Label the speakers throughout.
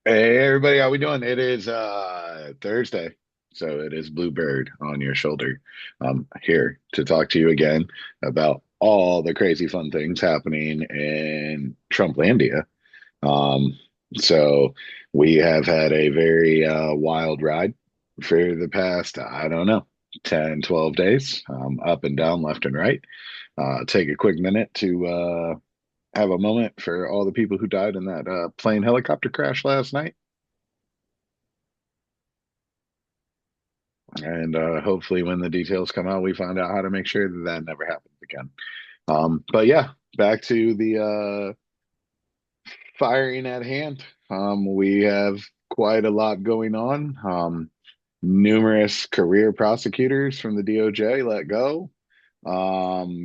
Speaker 1: Hey everybody, how we doing? It is Thursday, so it is Bluebird on your shoulder. I'm here to talk to you again about all the crazy fun things happening in Trumplandia. Um, so we have had a very wild ride for the past, I don't know, 10, 12 days, up and down, left and right. Take a quick minute to have a moment for all the people who died in that plane helicopter crash last night. And hopefully, when the details come out, we find out how to make sure that that never happens again. But yeah, back to the firing at hand. We have quite a lot going on. Numerous career prosecutors from the DOJ let go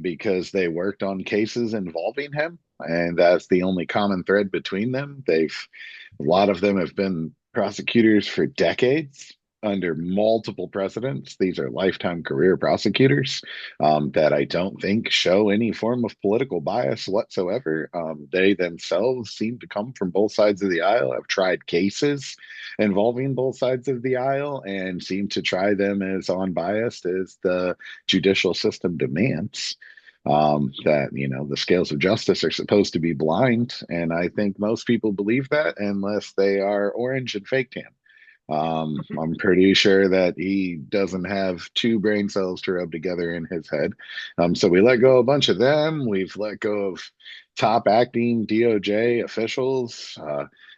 Speaker 1: because they worked on cases involving him, and that's the only common thread between them. A lot of them have been prosecutors for decades under multiple precedents. These are lifetime career prosecutors that I don't think show any form of political bias whatsoever. They themselves seem to come from both sides of the aisle, have tried cases involving both sides of the aisle, and seem to try them as unbiased as the judicial system demands. That the scales of justice are supposed to be blind, and I think most people believe that unless they are orange and fake tan. I'm pretty sure that he doesn't have two brain cells to rub together in his head. So we let go of a bunch of them. We've let go of top acting DOJ officials.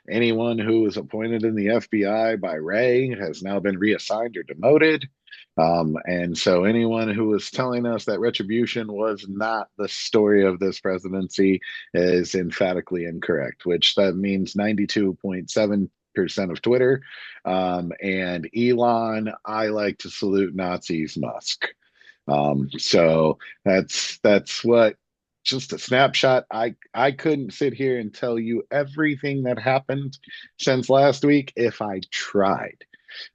Speaker 1: Anyone who was appointed in the FBI by Wray has now been reassigned or demoted. And so anyone who was telling us that retribution was not the story of this presidency is emphatically incorrect, which that means 92.7% of Twitter. And Elon, I like to salute Nazis, Musk. So that's what just a snapshot. I couldn't sit here and tell you everything that happened since last week if I tried.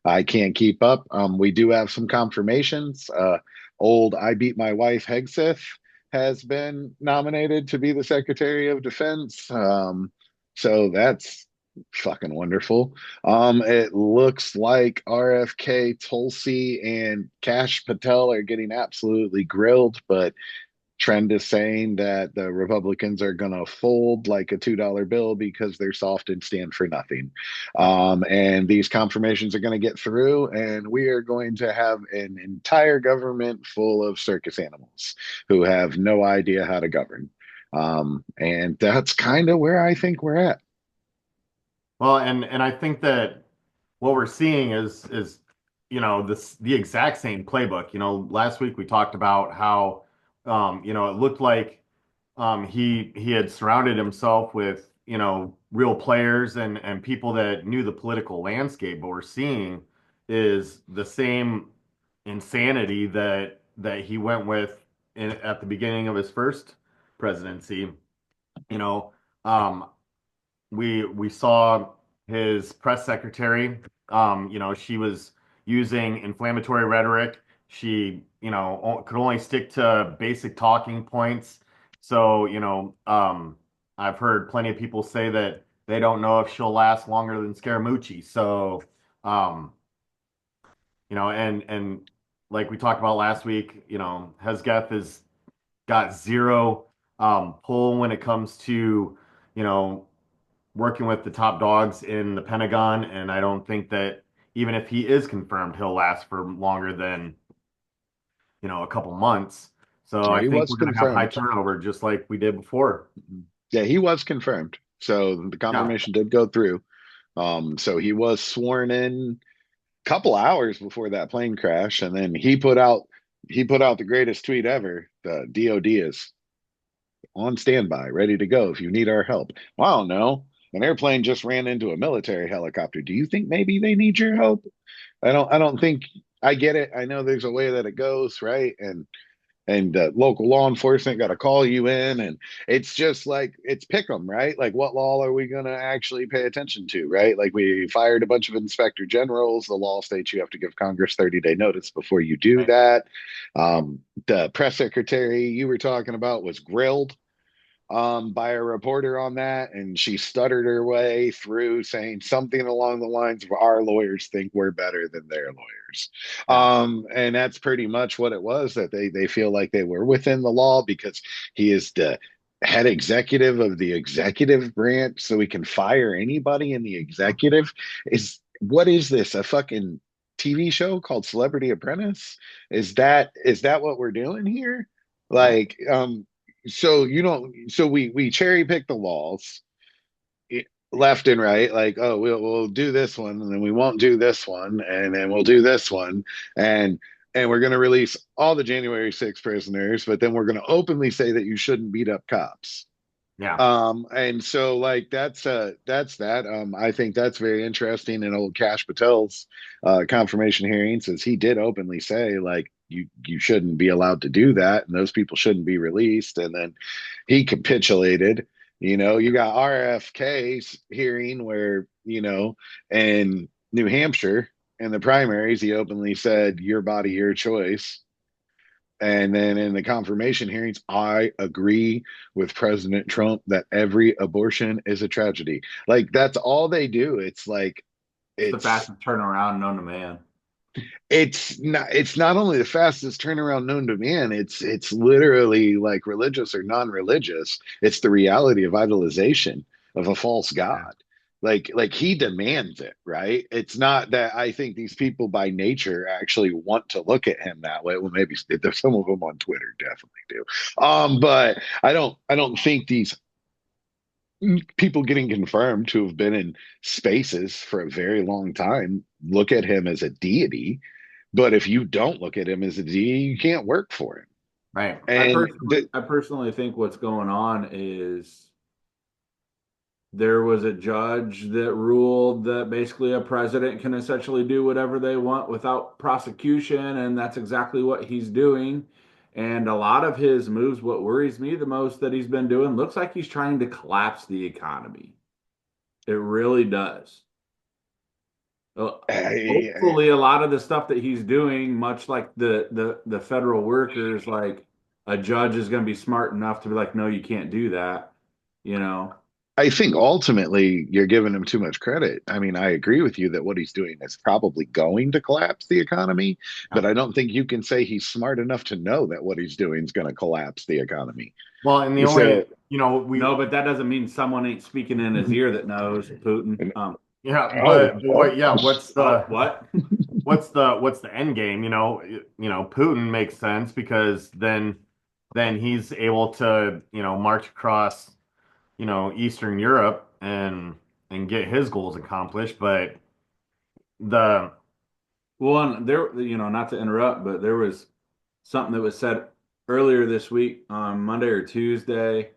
Speaker 1: I can't keep up. We do have some confirmations. Old I Beat My Wife Hegseth has been nominated to be the Secretary of Defense. So that's fucking wonderful. It looks like RFK, Tulsi, and Cash Patel are getting absolutely grilled, but trend is saying that the Republicans are going to fold like a $2 bill because they're soft and stand for nothing. And these confirmations are going to get through, and we are going to have an entire government full of circus animals who have no idea how to govern. And that's kind of where I think we're at.
Speaker 2: Well, and I think that what we're seeing is this the exact same playbook. Last week we talked about how it looked like he had surrounded himself with real players and people that knew the political landscape. But we're seeing is the same insanity that he went with at the beginning of his first presidency. You know, um, we saw his press secretary. She was using inflammatory rhetoric. She, could only stick to basic talking points. So, I've heard plenty of people say that they don't know if she'll last longer than Scaramucci. So, um, and like we talked about last week, Hesketh has got zero pull when it comes to, you know, working with the top dogs in the Pentagon, and I don't think that even if he is confirmed, he'll last for longer than, a couple months. So I
Speaker 1: He
Speaker 2: think
Speaker 1: was
Speaker 2: we're going to have high
Speaker 1: confirmed.
Speaker 2: turnover just like we did before.
Speaker 1: Yeah, he was confirmed. So the
Speaker 2: Yeah.
Speaker 1: confirmation did go through. So he was sworn in couple hours before that plane crash, and then he put out the greatest tweet ever. The DoD is on standby, ready to go if you need our help. Well, I don't know. An airplane just ran into a military helicopter. Do you think maybe they need your help? I don't think. I get it. I know there's a way that it goes, right? And local law enforcement got to call you in, and it's just like it's pick 'em, right? Like what law are we going to actually pay attention to, right? Like we fired a bunch of inspector generals. The law states you have to give Congress 30-day notice before you do
Speaker 2: Right.
Speaker 1: that. The press secretary you were talking about was grilled. by a reporter on that, and she stuttered her way through saying something along the lines of our lawyers think we're better than their lawyers.
Speaker 2: Yeah.
Speaker 1: And that's pretty much what it was, that they feel like they were within the law because he is the head executive of the executive branch, so he can fire anybody in the executive. What is this, a fucking TV show called Celebrity Apprentice? Is that what we're doing here?
Speaker 2: Yeah.
Speaker 1: Like, so you know, so we cherry pick the laws left and right. Like, oh, we'll do this one, and then we won't do this one, and then we'll do this one, and and we're going to release all the January 6th prisoners, but then we're going to openly say that you shouldn't beat up cops.
Speaker 2: Yeah.
Speaker 1: And so like that's that. I think that's very interesting. In old Cash Patel's confirmation hearing, says he did openly say like you shouldn't be allowed to do that, and those people shouldn't be released. And then he capitulated. You know, you got RFK's hearing where, you know, in New Hampshire in the primaries, he openly said, "Your body, your choice." And then in the confirmation hearings, I agree with President Trump that every abortion is a tragedy. Like that's all they do. It's like
Speaker 2: It's the
Speaker 1: it's
Speaker 2: fastest turnaround known to man.
Speaker 1: it's not only the fastest turnaround known to man, it's literally like religious or non-religious. It's the reality of idolization of a false
Speaker 2: Yeah.
Speaker 1: god. Like he demands it, right? It's not that I think these people by nature actually want to look at him that way. Well, maybe there's some of them on Twitter definitely do. But I don't think these people getting confirmed to have been in spaces for a very long time look at him as a deity. But if you don't look at him as a deity, you can't work for him.
Speaker 2: Right.
Speaker 1: And
Speaker 3: I personally think what's going on is there was a judge that ruled that basically a president can essentially do whatever they want without prosecution, and that's exactly what he's doing. And a lot of his moves, what worries me the most that he's been doing, looks like he's trying to collapse the economy. It really does. Uh,
Speaker 1: I,
Speaker 3: Hopefully, a lot of the stuff that he's doing, much like the federal workers, like a judge is going to be smart enough to be like, no, you can't do that, you know.
Speaker 1: I think ultimately you're giving him too much credit. I mean, I agree with you that what he's doing is probably going to collapse the economy, but
Speaker 2: Yeah.
Speaker 1: I don't think you can say he's smart enough to know that what he's doing is going to collapse the economy.
Speaker 2: Well, and the only,
Speaker 1: So,
Speaker 2: we,
Speaker 3: No, but that doesn't mean someone ain't speaking in his ear that knows Putin.
Speaker 2: yeah,
Speaker 1: oh,
Speaker 2: but what, yeah,
Speaker 3: What?
Speaker 2: what's the end game? Putin makes sense because then he's able to, march across, Eastern Europe and get his goals accomplished. But the
Speaker 3: Well, and there, not to interrupt, but there was something that was said earlier this week on Monday or Tuesday,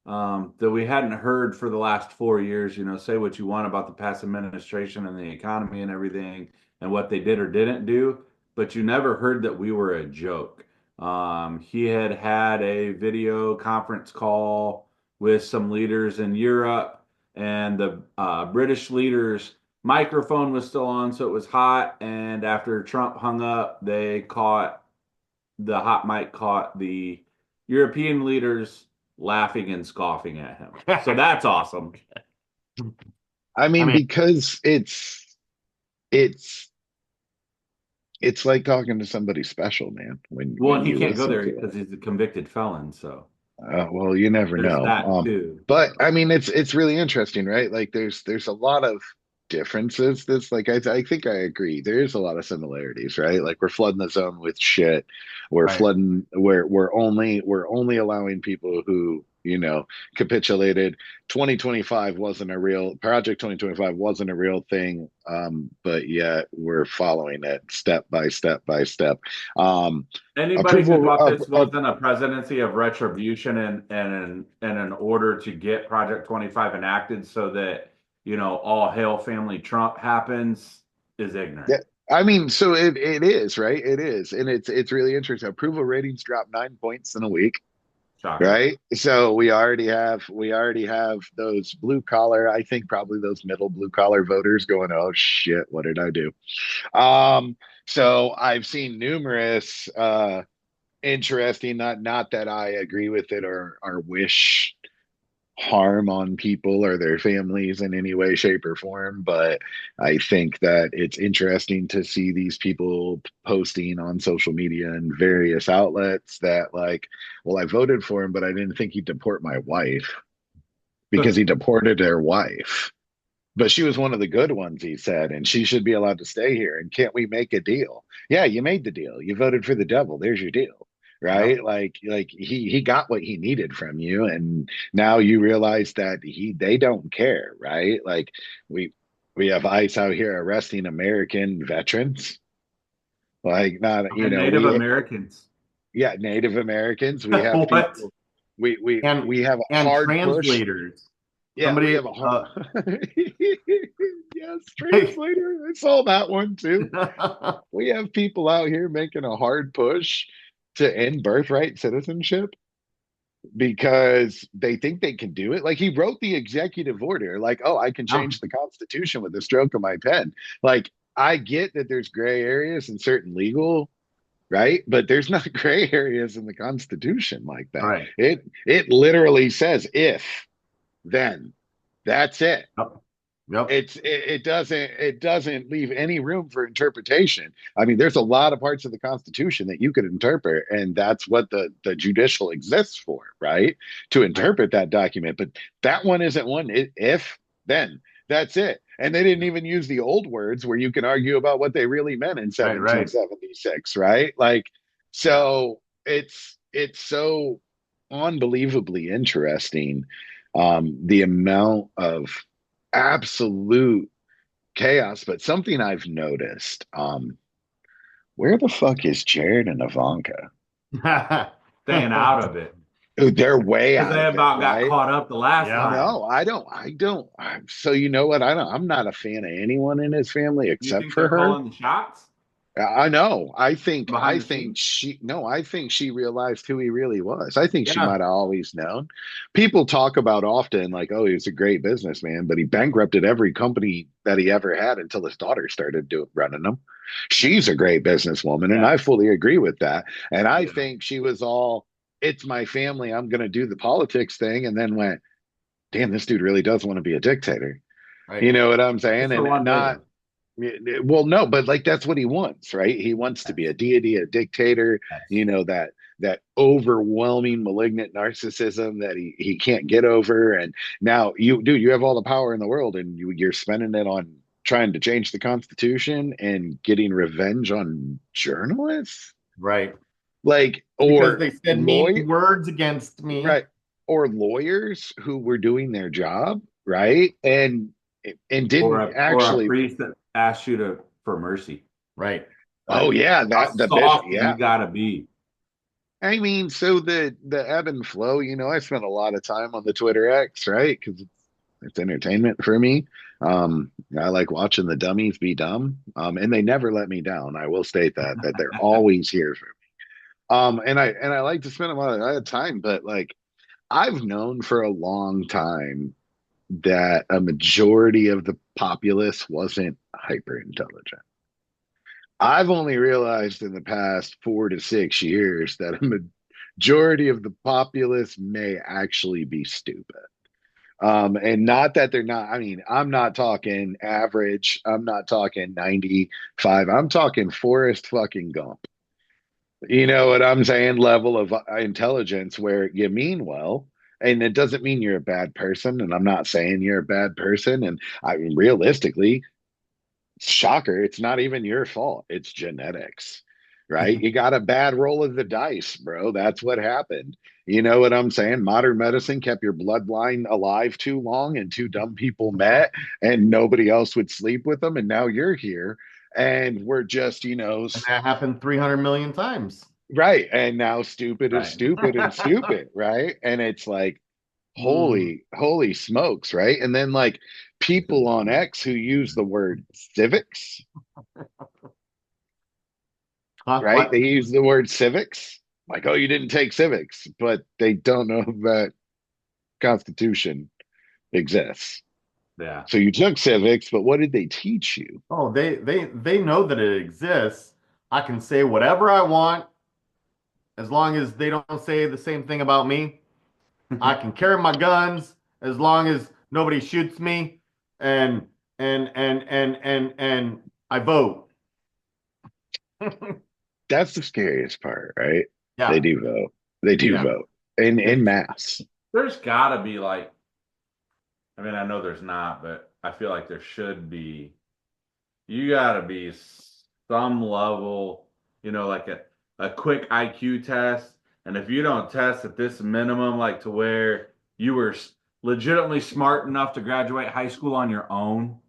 Speaker 3: that we hadn't heard for the last 4 years. Say what you want about the past administration and the economy and everything and what they did or didn't do, but you never heard that we were a joke. He had a video conference call with some leaders in Europe, and the British leaders microphone was still on, so it was hot. And after Trump hung up, the hot mic caught the European leaders laughing and scoffing at him. So that's awesome.
Speaker 1: I
Speaker 2: I
Speaker 1: mean,
Speaker 2: mean,
Speaker 1: because it's it's like talking to somebody special, man,
Speaker 3: Well,
Speaker 1: when
Speaker 3: and he
Speaker 1: you
Speaker 3: can't go
Speaker 1: listen
Speaker 3: there
Speaker 1: to
Speaker 3: because
Speaker 1: it.
Speaker 3: he's a convicted felon. So
Speaker 1: Well, you never
Speaker 3: there's
Speaker 1: know.
Speaker 3: that too.
Speaker 1: But I mean, it's really interesting, right? Like, there's a lot of differences. This, like, I think I agree. There is a lot of similarities, right? Like, we're flooding the zone with shit. We're
Speaker 2: right.
Speaker 1: flooding. We're only allowing people who, capitulated. 2025 wasn't a real project. 2025 wasn't a real thing. But yet we're following it step by step by step. Um,
Speaker 3: Anybody who
Speaker 1: approval
Speaker 3: thought
Speaker 1: of,
Speaker 3: this wasn't a presidency of retribution and an order to get Project 25 enacted so that, all hail family Trump happens is ignorant.
Speaker 1: Yeah, I mean, so it is, right? It is, and it's really interesting. Approval ratings dropped 9 points in a week,
Speaker 3: Shocking.
Speaker 1: right? So we already have those blue collar, I think probably those middle blue collar voters going, "Oh shit, what did I do?" So I've seen numerous interesting, not that I agree with it or wish harm on people or their families in any way, shape, or form. But I think that it's interesting to see these people posting on social media and various outlets that, like, well, I voted for him, but I didn't think he'd deport my wife because he deported their wife. But she was one of the good ones, he said, and she should be allowed to stay here. And can't we make a deal? Yeah, you made the deal. You voted for the devil. There's your deal.
Speaker 2: Yep.
Speaker 1: Right? Like he got what he needed from you. And now you realize that they don't care, right? Like we we have ICE out here arresting American veterans. Like not,
Speaker 3: And Native Americans.
Speaker 1: yeah, Native Americans. We have
Speaker 2: What?
Speaker 1: people we we
Speaker 2: And
Speaker 1: we have a
Speaker 2: and
Speaker 1: hard push.
Speaker 2: translators.
Speaker 1: Yeah, we
Speaker 2: Somebody
Speaker 1: have a hard yes, translator. I saw that one too. We have people out here making a hard push to end birthright citizenship because they think they can do it. Like he wrote the executive order, like, oh, I can
Speaker 2: No,
Speaker 1: change the Constitution with the stroke of my pen. Like, I get that there's gray areas in certain legal, right? But there's not gray areas in the Constitution like that.
Speaker 2: right.
Speaker 1: It literally says if, then. That's it.
Speaker 2: Yep. Yep.
Speaker 1: It doesn't leave any room for interpretation. I mean, there's a lot of parts of the Constitution that you could interpret, and that's what the judicial exists for, right? To
Speaker 2: Right.
Speaker 1: interpret that document. But that one isn't one. If then that's it. And they didn't even use the old words where you can argue about what they really meant in
Speaker 2: Right. Right.
Speaker 1: 1776, right? Like,
Speaker 2: Yeah.
Speaker 1: so it's so unbelievably interesting, the amount of absolute chaos. But something I've noticed, where the fuck is Jared and Ivanka?
Speaker 3: Staying out of it.
Speaker 1: Oh, they're way
Speaker 3: Because
Speaker 1: out
Speaker 3: they
Speaker 1: of it,
Speaker 3: about got
Speaker 1: right?
Speaker 3: caught up the last
Speaker 2: Yeah.
Speaker 3: time.
Speaker 1: No, I don't. So you know what? I'm not a fan of anyone in his family
Speaker 3: You
Speaker 1: except
Speaker 3: think
Speaker 1: for
Speaker 3: they're
Speaker 1: her.
Speaker 3: calling the shots
Speaker 1: I know. I think
Speaker 3: behind
Speaker 1: I
Speaker 3: the
Speaker 1: think
Speaker 3: scenes?
Speaker 1: she no, I think she realized who he really was. I think she
Speaker 2: Yeah.
Speaker 1: might have always known. People talk about often like, oh, he was a great businessman, but he bankrupted every company that he ever had until his daughter started running them. She's a great businesswoman, and
Speaker 2: Yeah.
Speaker 1: I fully agree with that. And I
Speaker 3: Yeah.
Speaker 1: think she was all, it's my family, I'm gonna do the politics thing, and then went, damn, this dude really does want to be a dictator.
Speaker 2: Right.
Speaker 1: You know what I'm saying?
Speaker 3: Just for
Speaker 1: And
Speaker 3: one day,
Speaker 1: not
Speaker 3: though.
Speaker 1: well, no, but like that's what he wants, right? He wants to be a deity, a dictator,
Speaker 2: Yes.
Speaker 1: you know, that overwhelming malignant narcissism that he can't get over. And now you have all the power in the world and you're spending it on trying to change the Constitution and getting revenge on journalists,
Speaker 2: Right.
Speaker 1: like
Speaker 2: Because
Speaker 1: or
Speaker 2: they said
Speaker 1: lawyer
Speaker 2: mean words against me.
Speaker 1: right, or lawyers who were doing their job, right? And
Speaker 3: Or
Speaker 1: didn't
Speaker 3: a
Speaker 1: actually.
Speaker 3: priest that asks you to for mercy.
Speaker 2: Right.
Speaker 1: Oh
Speaker 3: Like
Speaker 1: yeah,
Speaker 3: how
Speaker 1: that the bishop.
Speaker 3: soft
Speaker 1: Yeah,
Speaker 3: you gotta be.
Speaker 1: I mean, so the ebb and flow. I spent a lot of time on the Twitter X, right? Because it's entertainment for me. I like watching the dummies be dumb, and they never let me down. I will state that they're always here for me. And I like to spend a lot of time, but like I've known for a long time that a majority of the populace wasn't hyper intelligent. I've only realized in the past 4 to 6 years that a majority of the populace may actually be stupid. And not that they're not, I mean, I'm not talking average, I'm not talking 95, I'm talking Forrest fucking Gump. You know what I'm saying? Level of intelligence where you mean well. And it doesn't mean you're a bad person. And I'm not saying you're a bad person. And I mean, realistically, shocker, it's not even your fault. It's genetics, right? You got a bad roll of the dice, bro. That's what happened. You know what I'm saying? Modern medicine kept your bloodline alive too long, and two dumb people met, and nobody else would sleep with them. And now you're here, and we're just,
Speaker 2: And that happened 300 million times.
Speaker 1: right. And now stupid is
Speaker 3: Right.
Speaker 1: stupid and stupid, right? And it's like,
Speaker 2: Mm.
Speaker 1: holy smokes, right? And then like people on X who use the word civics, right?
Speaker 2: What?
Speaker 1: They use the word civics, like, oh, you didn't take civics, but they don't know that Constitution exists.
Speaker 3: Yeah.
Speaker 1: So you took civics, but what did they teach you?
Speaker 2: Oh, they know that it exists. I can say whatever I want as long as they don't say the same thing about me. I can carry my guns as long as nobody shoots me and and I vote.
Speaker 1: That's the scariest part, right? They
Speaker 2: Yeah,
Speaker 1: do vote. They do
Speaker 2: yeah.
Speaker 1: vote in
Speaker 3: It's
Speaker 1: mass.
Speaker 3: there's got to be like, I mean, I know there's not, but I feel like there should be. You got to be some level, like a quick IQ test. And if you don't test at this minimum, like to where you were legitimately smart enough to graduate high school on your own,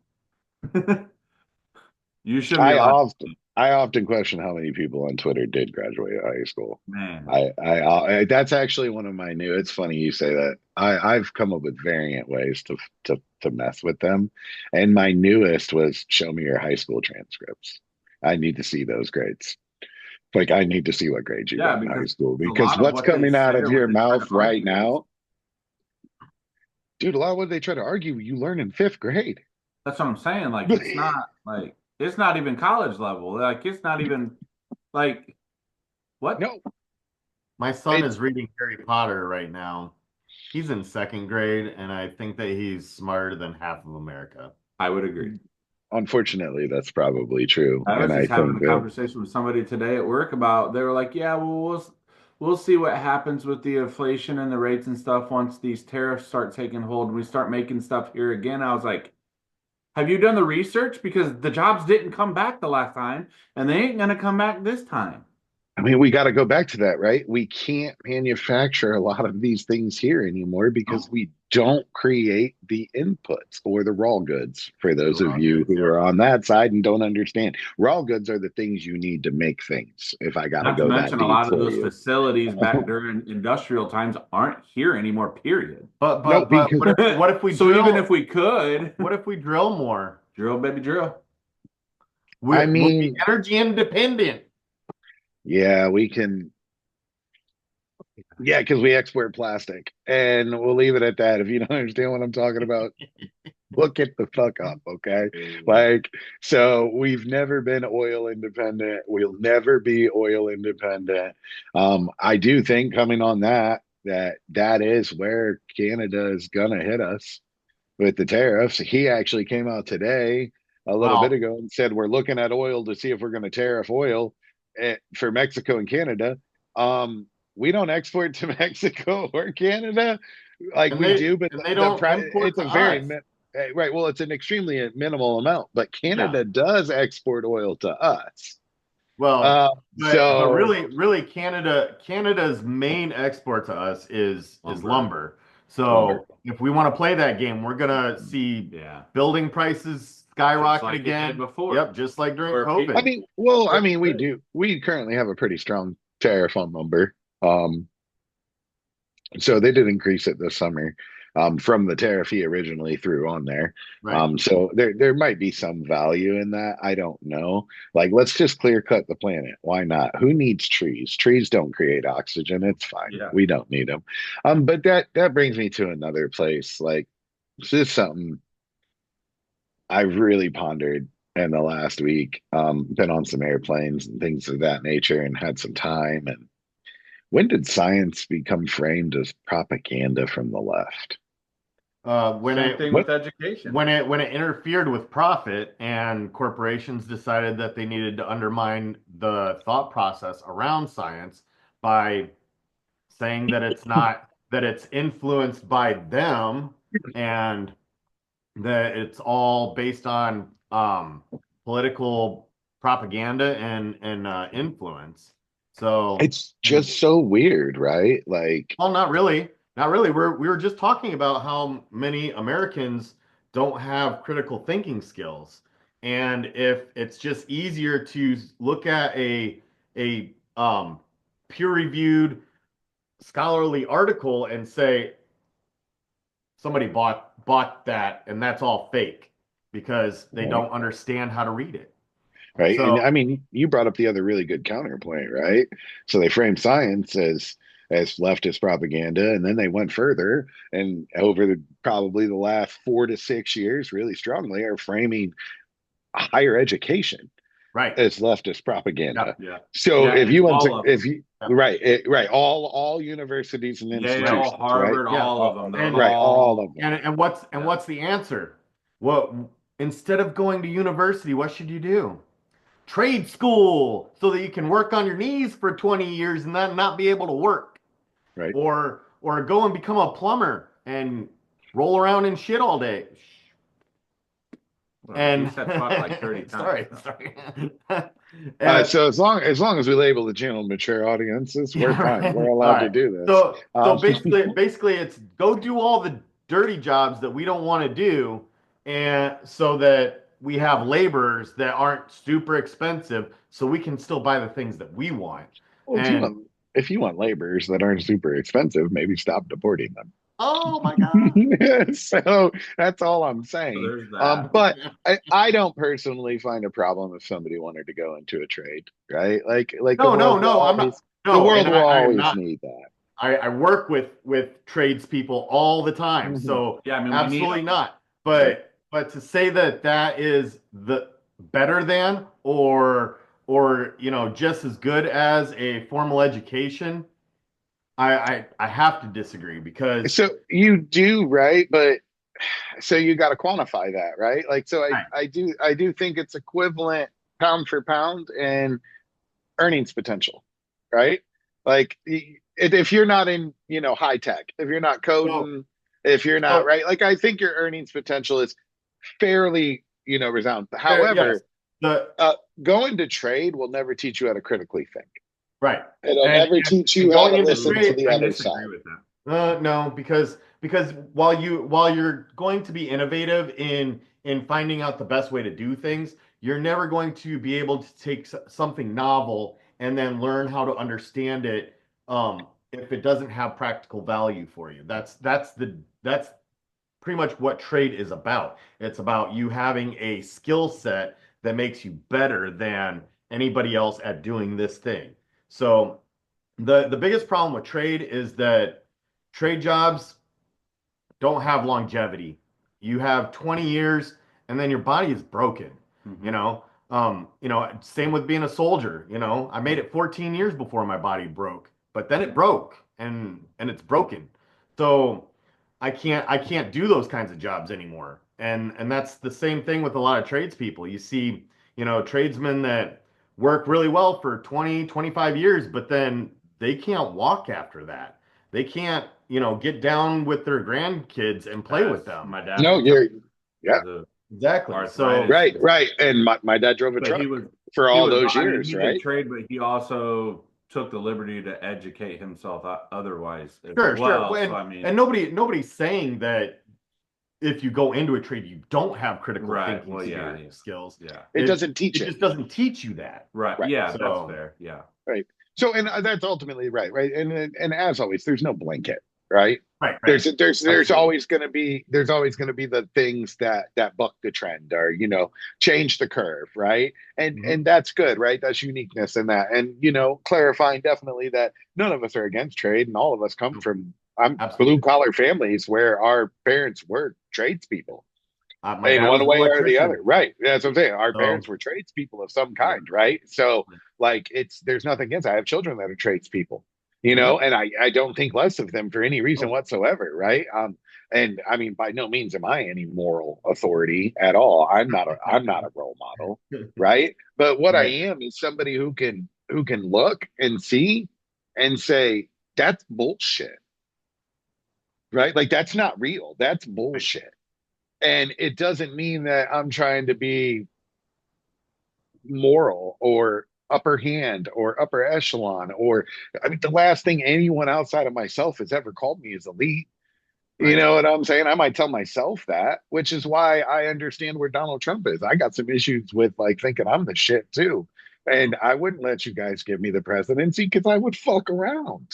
Speaker 3: you shouldn't be
Speaker 1: I
Speaker 3: allowed.
Speaker 1: often I often question how many people on Twitter did graduate high school.
Speaker 3: Man,
Speaker 1: That's actually one of my new. It's funny you say that. I've come up with variant ways to mess with them, and my newest was show me your high school transcripts. I need to see those grades. Like I need to see what grades you
Speaker 3: yeah,
Speaker 1: got in high
Speaker 3: because
Speaker 1: school
Speaker 3: a
Speaker 1: because
Speaker 3: lot of
Speaker 1: what's
Speaker 3: what they
Speaker 1: coming out
Speaker 3: say
Speaker 1: of
Speaker 3: or what
Speaker 1: your
Speaker 3: they try to
Speaker 1: mouth right
Speaker 3: argue is
Speaker 1: now, dude. A lot of what they try to argue, you learn in fifth grade.
Speaker 3: that's what I'm saying. Like, it's not even college level. Like, it's not even like what?
Speaker 1: No,
Speaker 2: My son
Speaker 1: it's
Speaker 2: is reading Harry Potter right now. He's in second grade, and I think that he's smarter than half of America.
Speaker 3: I would agree.
Speaker 1: unfortunately that's probably true,
Speaker 3: I
Speaker 1: and
Speaker 3: was
Speaker 1: I
Speaker 3: just having
Speaker 1: think
Speaker 3: a
Speaker 1: that
Speaker 3: conversation with somebody today at work about they were like, yeah, well, we'll see what happens with the inflation and the rates and stuff once these tariffs start taking hold and we start making stuff here again. I was like, have you done the research? Because the jobs didn't come back the last time and they ain't gonna come back this time.
Speaker 1: I mean, we got to go back to that, right? We can't manufacture a lot of these things here anymore because
Speaker 3: No,
Speaker 1: we don't create the inputs or the raw goods. For
Speaker 2: The
Speaker 1: those of
Speaker 2: raw
Speaker 1: you
Speaker 2: goods,
Speaker 1: who
Speaker 2: yeah.
Speaker 1: are on that side and don't understand, raw goods are the things you need to make things. If I got to
Speaker 3: not to
Speaker 1: go that
Speaker 3: mention a
Speaker 1: deep
Speaker 3: lot of
Speaker 1: for
Speaker 3: those
Speaker 1: you,
Speaker 3: facilities back during industrial times aren't here anymore, period.
Speaker 1: no, because
Speaker 2: What if we
Speaker 3: So even
Speaker 2: drill?
Speaker 3: if we could,
Speaker 2: What if we drill more?
Speaker 3: drill, baby, drill.
Speaker 1: I
Speaker 2: We'll be
Speaker 1: mean,
Speaker 2: energy independent.
Speaker 1: yeah, we can. Yeah, because we export plastic, and we'll leave it at that. If you don't understand what I'm talking about, look it the fuck up, okay? Like, so we've never been oil independent. We'll never be oil independent. I do think coming on that is where Canada is gonna hit us with the tariffs. He actually came out today a little bit
Speaker 2: Well,
Speaker 1: ago and said we're looking at oil to see if we're going to tariff oil for Mexico and Canada. We don't export to Mexico or Canada like we do, but
Speaker 2: and they don't import
Speaker 1: it's
Speaker 2: to
Speaker 1: a very
Speaker 2: us.
Speaker 1: right. Well, it's an extremely minimal amount, but
Speaker 2: Yeah.
Speaker 1: Canada does export oil to us.
Speaker 2: Well,
Speaker 1: Uh,
Speaker 2: but
Speaker 1: so
Speaker 2: really Canada's main export to us is
Speaker 3: Lumber,
Speaker 2: lumber.
Speaker 1: lumber.
Speaker 2: So if we want to play that game, we're gonna see
Speaker 3: yeah,
Speaker 2: building prices
Speaker 3: just
Speaker 2: skyrocket
Speaker 3: like it did
Speaker 2: again.
Speaker 3: before.
Speaker 2: Yep, just like during
Speaker 3: Where
Speaker 1: I
Speaker 2: COVID.
Speaker 3: people,
Speaker 1: mean, well, I
Speaker 3: where
Speaker 1: mean, we do. We currently have a pretty strong tariff on lumber. Um, So they did increase it this summer from the tariff he originally threw on there.
Speaker 2: Right.
Speaker 1: So there might be some value in that. I don't know. Like, let's just clear cut the planet. Why not? Who needs trees? Trees don't create oxygen. It's fine.
Speaker 3: yeah,
Speaker 1: We don't need them. But that brings me to another place. Like, this is something I've really pondered in the last week. Been on some airplanes and things of that nature, and had some time. And when did science become framed as propaganda from the left?
Speaker 2: When
Speaker 3: same thing
Speaker 1: What?
Speaker 3: with education.
Speaker 2: when it interfered with profit and corporations decided that they needed to undermine the thought process around science by saying that it's not that it's influenced by them and that it's all based on political propaganda and influence. So,
Speaker 1: It's just so weird, right? Like,
Speaker 2: well, not really. Not really. We were just talking about how many Americans don't have critical thinking skills. And if it's just easier to look at a peer-reviewed scholarly article and say somebody bought that and that's all fake because they
Speaker 1: right,
Speaker 2: don't understand how to read it.
Speaker 1: right. And
Speaker 2: So,
Speaker 1: I mean, you brought up the other really good counterpoint, right? So they framed science as leftist propaganda, and then they went further and over probably the last 4 to 6 years, really strongly, are framing higher education.
Speaker 2: Right.
Speaker 1: It's leftist propaganda.
Speaker 3: Yeah.
Speaker 1: So
Speaker 3: Yeah,
Speaker 1: if
Speaker 3: and
Speaker 1: you want to,
Speaker 3: all of
Speaker 1: if
Speaker 3: them.
Speaker 1: you right, all universities and
Speaker 3: Yale,
Speaker 1: institutions, right,
Speaker 3: Harvard, all of them. They're
Speaker 2: And
Speaker 1: right, all of
Speaker 3: all
Speaker 1: them.
Speaker 2: what's the answer? What instead of going to university, what should you do? Trade school so that you can work on your knees for 20 years and then not be able to work.
Speaker 1: Right.
Speaker 2: Or go and become a plumber and roll around in shit all day.
Speaker 3: You
Speaker 2: And
Speaker 3: said fuck like 30 times.
Speaker 2: sorry.
Speaker 1: So as long as we label the channel mature audiences, we're
Speaker 2: Yeah,
Speaker 1: fine.
Speaker 2: right.
Speaker 1: We're
Speaker 2: All
Speaker 1: allowed to
Speaker 2: right.
Speaker 1: do this.
Speaker 2: So basically it's go do all the dirty jobs that we don't want to do, and so that we have laborers that aren't super expensive, so we can still buy the things that we want.
Speaker 1: Well,
Speaker 2: And
Speaker 1: if you want laborers that aren't super expensive, maybe stop deporting them.
Speaker 2: oh my God.
Speaker 1: So that's all I'm
Speaker 3: So
Speaker 1: saying.
Speaker 3: there's that.
Speaker 1: But I don't personally find a problem if somebody wanted to go into a trade, right? Like
Speaker 2: No, I'm not.
Speaker 1: the
Speaker 2: No,
Speaker 1: world
Speaker 2: and
Speaker 1: will
Speaker 2: I am
Speaker 1: always
Speaker 2: not.
Speaker 1: need that.
Speaker 2: I work with tradespeople all the time, so
Speaker 3: Yeah, I mean,
Speaker 2: absolutely not.
Speaker 1: Right.
Speaker 2: But to say that that is the better than or just as good as a formal education, I have to disagree because
Speaker 1: So you do, right? But so you got to quantify that, right? Like, so
Speaker 2: right,
Speaker 1: I do think it's equivalent pound for pound and earnings potential, right? Like if you're not in, high tech, if you're not
Speaker 2: so
Speaker 1: coding, if you're not
Speaker 2: so
Speaker 1: right, like I think your earnings potential is fairly, resound.
Speaker 2: yes,
Speaker 1: However,
Speaker 2: the
Speaker 1: uh, going to trade will never teach you how to critically think.
Speaker 2: right.
Speaker 1: It'll
Speaker 2: And,
Speaker 1: never teach
Speaker 2: and
Speaker 1: you how
Speaker 2: going
Speaker 1: to
Speaker 2: into
Speaker 1: listen to
Speaker 2: trade,
Speaker 1: the
Speaker 3: I
Speaker 1: other
Speaker 3: disagree
Speaker 1: side.
Speaker 3: with that.
Speaker 2: no, because while you're going to be innovative in finding out the best way to do things, you're never going to be able to take something novel and then learn how to understand it if it doesn't have practical value for you. That's pretty much what trade is about. It's about you having a skill set that makes you better than anybody else at doing this thing. So the biggest problem with trade is that trade jobs don't have longevity. You have 20 years and then your body is broken,
Speaker 3: Mhm.
Speaker 2: same with being a soldier, I made it 14 years before my body broke, but then it broke and it's broken. So I can't do those kinds of jobs anymore. And that's the same thing with a lot of tradespeople. You see, tradesmen that work really well for 20, 25 years, but then they can't walk after that. They can't, get down with their grandkids and play with them.
Speaker 3: My dad
Speaker 1: No,
Speaker 3: would tell
Speaker 1: yeah,
Speaker 3: the
Speaker 2: Exactly. So,
Speaker 3: arthritis.
Speaker 1: right. And my dad drove a
Speaker 3: But
Speaker 1: truck
Speaker 3: he was
Speaker 1: for
Speaker 3: he
Speaker 1: all
Speaker 3: was
Speaker 1: those
Speaker 3: I mean
Speaker 1: years,
Speaker 3: he did
Speaker 1: right?
Speaker 3: trade, but he also took the liberty to educate himself otherwise as
Speaker 2: sure.
Speaker 3: well.
Speaker 2: And,
Speaker 3: So I mean,
Speaker 2: and nobody's saying that if you go into a trade, you don't have critical
Speaker 3: right.
Speaker 2: thinking
Speaker 3: Well, yeah.
Speaker 2: skills.
Speaker 3: Yeah.
Speaker 1: It doesn't teach
Speaker 2: It
Speaker 1: it.
Speaker 2: just doesn't teach you that.
Speaker 3: Right.
Speaker 1: Right.
Speaker 3: Yeah,
Speaker 2: So-
Speaker 3: that's fair. Yeah.
Speaker 1: Right. So, and that's ultimately right. Right. And as always, there's no blanket, right?
Speaker 2: Right.
Speaker 1: There's
Speaker 2: Absolutely.
Speaker 1: always going to be the things that buck the trend or change the curve, right? And that's good, right? That's uniqueness in that, and clarifying definitely that none of us are against trade, and all of us come from
Speaker 2: Absolutely.
Speaker 1: blue collar families where our parents were tradespeople
Speaker 2: My
Speaker 1: in
Speaker 2: dad
Speaker 1: one
Speaker 2: was an
Speaker 1: way or the
Speaker 2: electrician.
Speaker 1: other, right? That's what I'm saying. Our
Speaker 2: So-
Speaker 1: parents were tradespeople of some kind, right? So like there's nothing against. I have children that are tradespeople. And I don't think less of them for any reason whatsoever, right? And I mean, by no means am I any moral authority at all. I'm not a role model, right? But what I
Speaker 2: Right.
Speaker 1: am is somebody who can look and see and say that's bullshit, right? Like that's not real. That's bullshit, and it doesn't mean that I'm trying to be moral or upper hand or upper echelon or I mean the last thing anyone outside of myself has ever called me is elite. You know what I'm saying? I might tell myself that, which is why I understand where Donald Trump is. I got some issues with like thinking I'm the shit too. And I wouldn't let you guys give me the presidency because I would fuck around.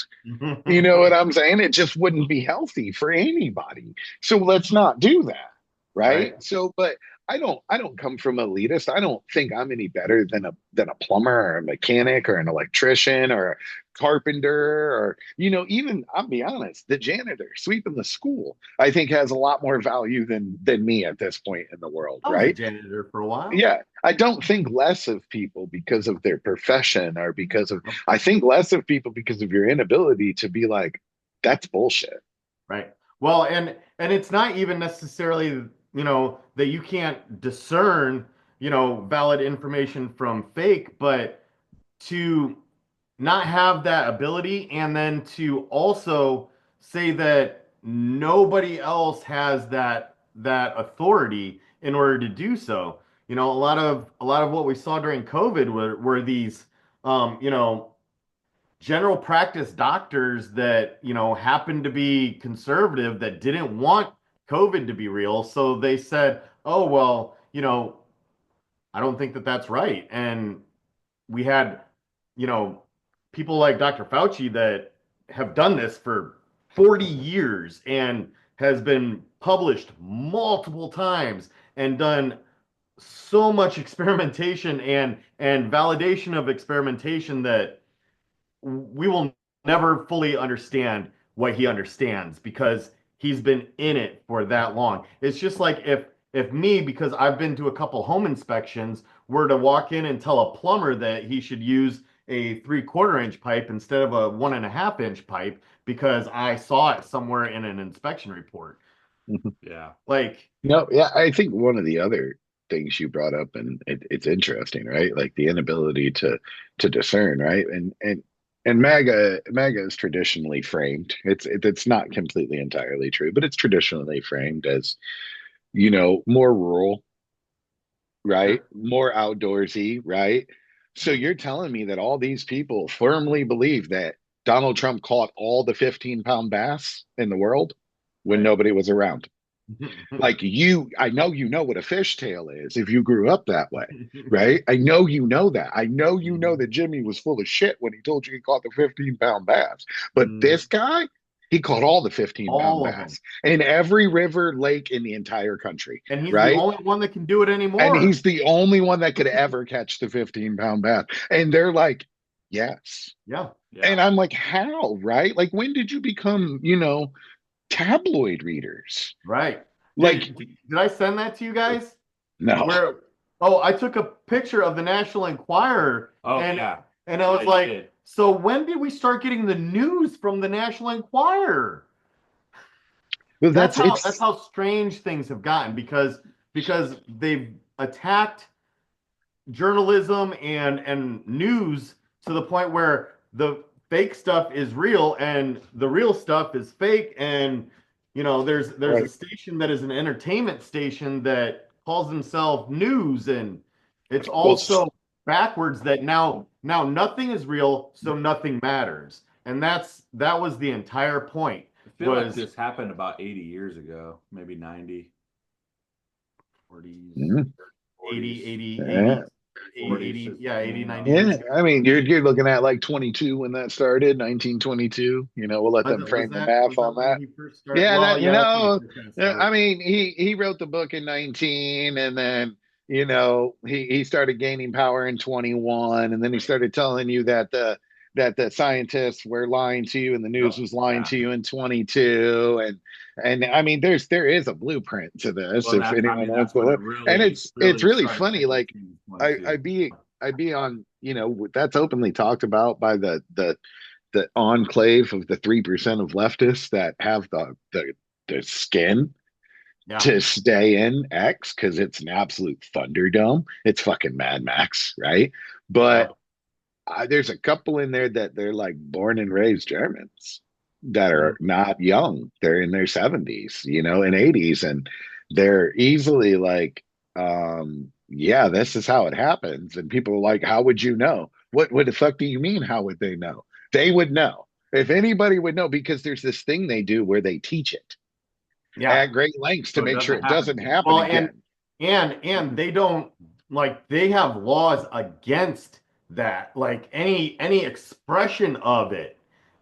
Speaker 1: You know what I'm saying? It just wouldn't be healthy for anybody. So let's not do that. Right. So, but I don't come from elitist. I don't think I'm any better than a plumber or a mechanic or an electrician or a carpenter or even I'll be honest, the janitor sweeping the school I think has a lot more value than me at this point in the world,
Speaker 2: I was a
Speaker 1: right?
Speaker 2: janitor for a while.
Speaker 1: Yeah, I don't think less of people because of their profession or I think less of people because of your inability to be like, that's bullshit.
Speaker 2: Right. Well, and it's not even necessarily, that you can't discern, valid information from fake, but to not have that ability and then to also say that nobody else has that authority in order to do so. A lot of what we saw during COVID were these general practice doctors that, happened to be conservative that didn't want COVID to be real. So they said, oh, well, I don't think that that's right. And we had, you know, people like Dr. Fauci that have done this for 40 years and has been published multiple times and done so much experimentation and validation of experimentation that we will never fully understand what he understands because he's been in it for that long. It's just like if me, because I've been to a couple home inspections, were to walk in and tell a plumber that he should use a 3/4 inch pipe instead of a 1.5 inch pipe because I saw it somewhere in an inspection report.
Speaker 3: Yeah.
Speaker 2: Like,
Speaker 1: No, yeah, I think one of the other things you brought up, and it's interesting, right? Like the inability to discern, right? And MAGA is traditionally framed. It's not completely entirely true, but it's traditionally framed as, more rural, right?
Speaker 2: sure.
Speaker 1: More outdoorsy, right? So you're telling me that all these people firmly believe that Donald Trump caught all the 15-pound bass in the world when
Speaker 2: Right.
Speaker 1: nobody was around? Like I know you know what a fishtail is if you grew up that way, right? I know you know that. I know you know
Speaker 2: Mhm.
Speaker 1: that Jimmy was full of shit when he told you he caught the 15-pound bass. But
Speaker 2: Mhm.
Speaker 1: this guy, he caught all the 15-pound
Speaker 2: All of them.
Speaker 1: bass in every river, lake in the entire country,
Speaker 2: And he's the
Speaker 1: right?
Speaker 2: only one that can do it
Speaker 1: And
Speaker 2: anymore.
Speaker 1: he's the only one that could ever catch the 15-pound bass. And they're like, yes.
Speaker 2: Yeah.
Speaker 1: And
Speaker 3: Yeah.
Speaker 1: I'm like, how, right? Like, when did you become, tabloid readers?
Speaker 2: Right.
Speaker 1: Like,
Speaker 2: Did I send that to you guys?
Speaker 1: no.
Speaker 2: Where oh, I took a picture of the National Enquirer
Speaker 3: Oh
Speaker 2: and
Speaker 3: yeah.
Speaker 2: and I
Speaker 3: Yeah,
Speaker 2: was
Speaker 3: you
Speaker 2: like,
Speaker 3: did.
Speaker 2: so when did we start getting the news from the National Enquirer?
Speaker 1: Well,
Speaker 2: That's
Speaker 1: that's
Speaker 2: how that's
Speaker 1: it's
Speaker 2: how strange things have gotten because they've attacked journalism and news to the point where the fake stuff is real and the real stuff is fake and there's a
Speaker 1: right.
Speaker 2: station that is an entertainment station that calls themselves news and it's
Speaker 1: Well,
Speaker 2: also backwards that now nothing is real so nothing matters and that was the entire point
Speaker 3: I feel like
Speaker 2: was
Speaker 3: this happened about 80 years ago, maybe 90, 40s,
Speaker 1: mhm.
Speaker 2: 80
Speaker 3: 40s,
Speaker 2: 80
Speaker 1: Yeah.
Speaker 2: 80
Speaker 3: 40s
Speaker 2: 80
Speaker 3: is
Speaker 2: yeah 80
Speaker 3: beginning
Speaker 2: 90
Speaker 3: of.
Speaker 1: Yeah.
Speaker 2: years ago.
Speaker 1: I mean, you're looking at like 22 when that started, 1922. We'll let
Speaker 2: Was
Speaker 1: them
Speaker 2: that was
Speaker 1: frame the
Speaker 2: that
Speaker 1: math
Speaker 2: was that
Speaker 1: on
Speaker 2: when
Speaker 1: that.
Speaker 2: he first started?
Speaker 1: Yeah,
Speaker 2: Well,
Speaker 1: that
Speaker 2: yeah, that's when he first kind of
Speaker 1: I
Speaker 2: started.
Speaker 1: mean, he wrote the book in 19, and then he started gaining power in 21, and then he started telling you that the scientists were lying to you and the news
Speaker 2: Yep.
Speaker 1: was lying
Speaker 3: Yeah.
Speaker 1: to you in 22, and I mean, there is a blueprint to this
Speaker 3: Well,
Speaker 1: if
Speaker 3: that's, I
Speaker 1: anyone
Speaker 3: mean,
Speaker 1: wants
Speaker 3: that's
Speaker 1: to
Speaker 3: when it
Speaker 1: look. And
Speaker 3: really,
Speaker 1: it's
Speaker 3: really
Speaker 1: really
Speaker 3: started
Speaker 1: funny.
Speaker 3: taking
Speaker 1: Like
Speaker 3: things
Speaker 1: I
Speaker 3: 22.
Speaker 1: I'd be on, that's openly talked about by the enclave of the 3% of leftists that have the skin
Speaker 2: Yeah.
Speaker 1: to stay in X because it's an absolute thunderdome. It's fucking Mad Max, right?
Speaker 2: Yeah.
Speaker 1: But there's a couple in there that they're like born and raised Germans that
Speaker 2: Mhm.
Speaker 1: are not young. They're in their 70s, and 80s, and they're easily like, yeah, this is how it happens. And people are like, how would you know? What the fuck do you mean? How would they know? They would know. If anybody would know, because there's this thing they do where they teach it
Speaker 2: Yeah.
Speaker 1: at great lengths to
Speaker 3: So it
Speaker 1: make sure
Speaker 3: doesn't
Speaker 1: it
Speaker 3: happen
Speaker 1: doesn't
Speaker 3: again.
Speaker 1: happen
Speaker 2: Well, and
Speaker 1: again.
Speaker 2: and they don't like they have laws against that. Like any expression of it.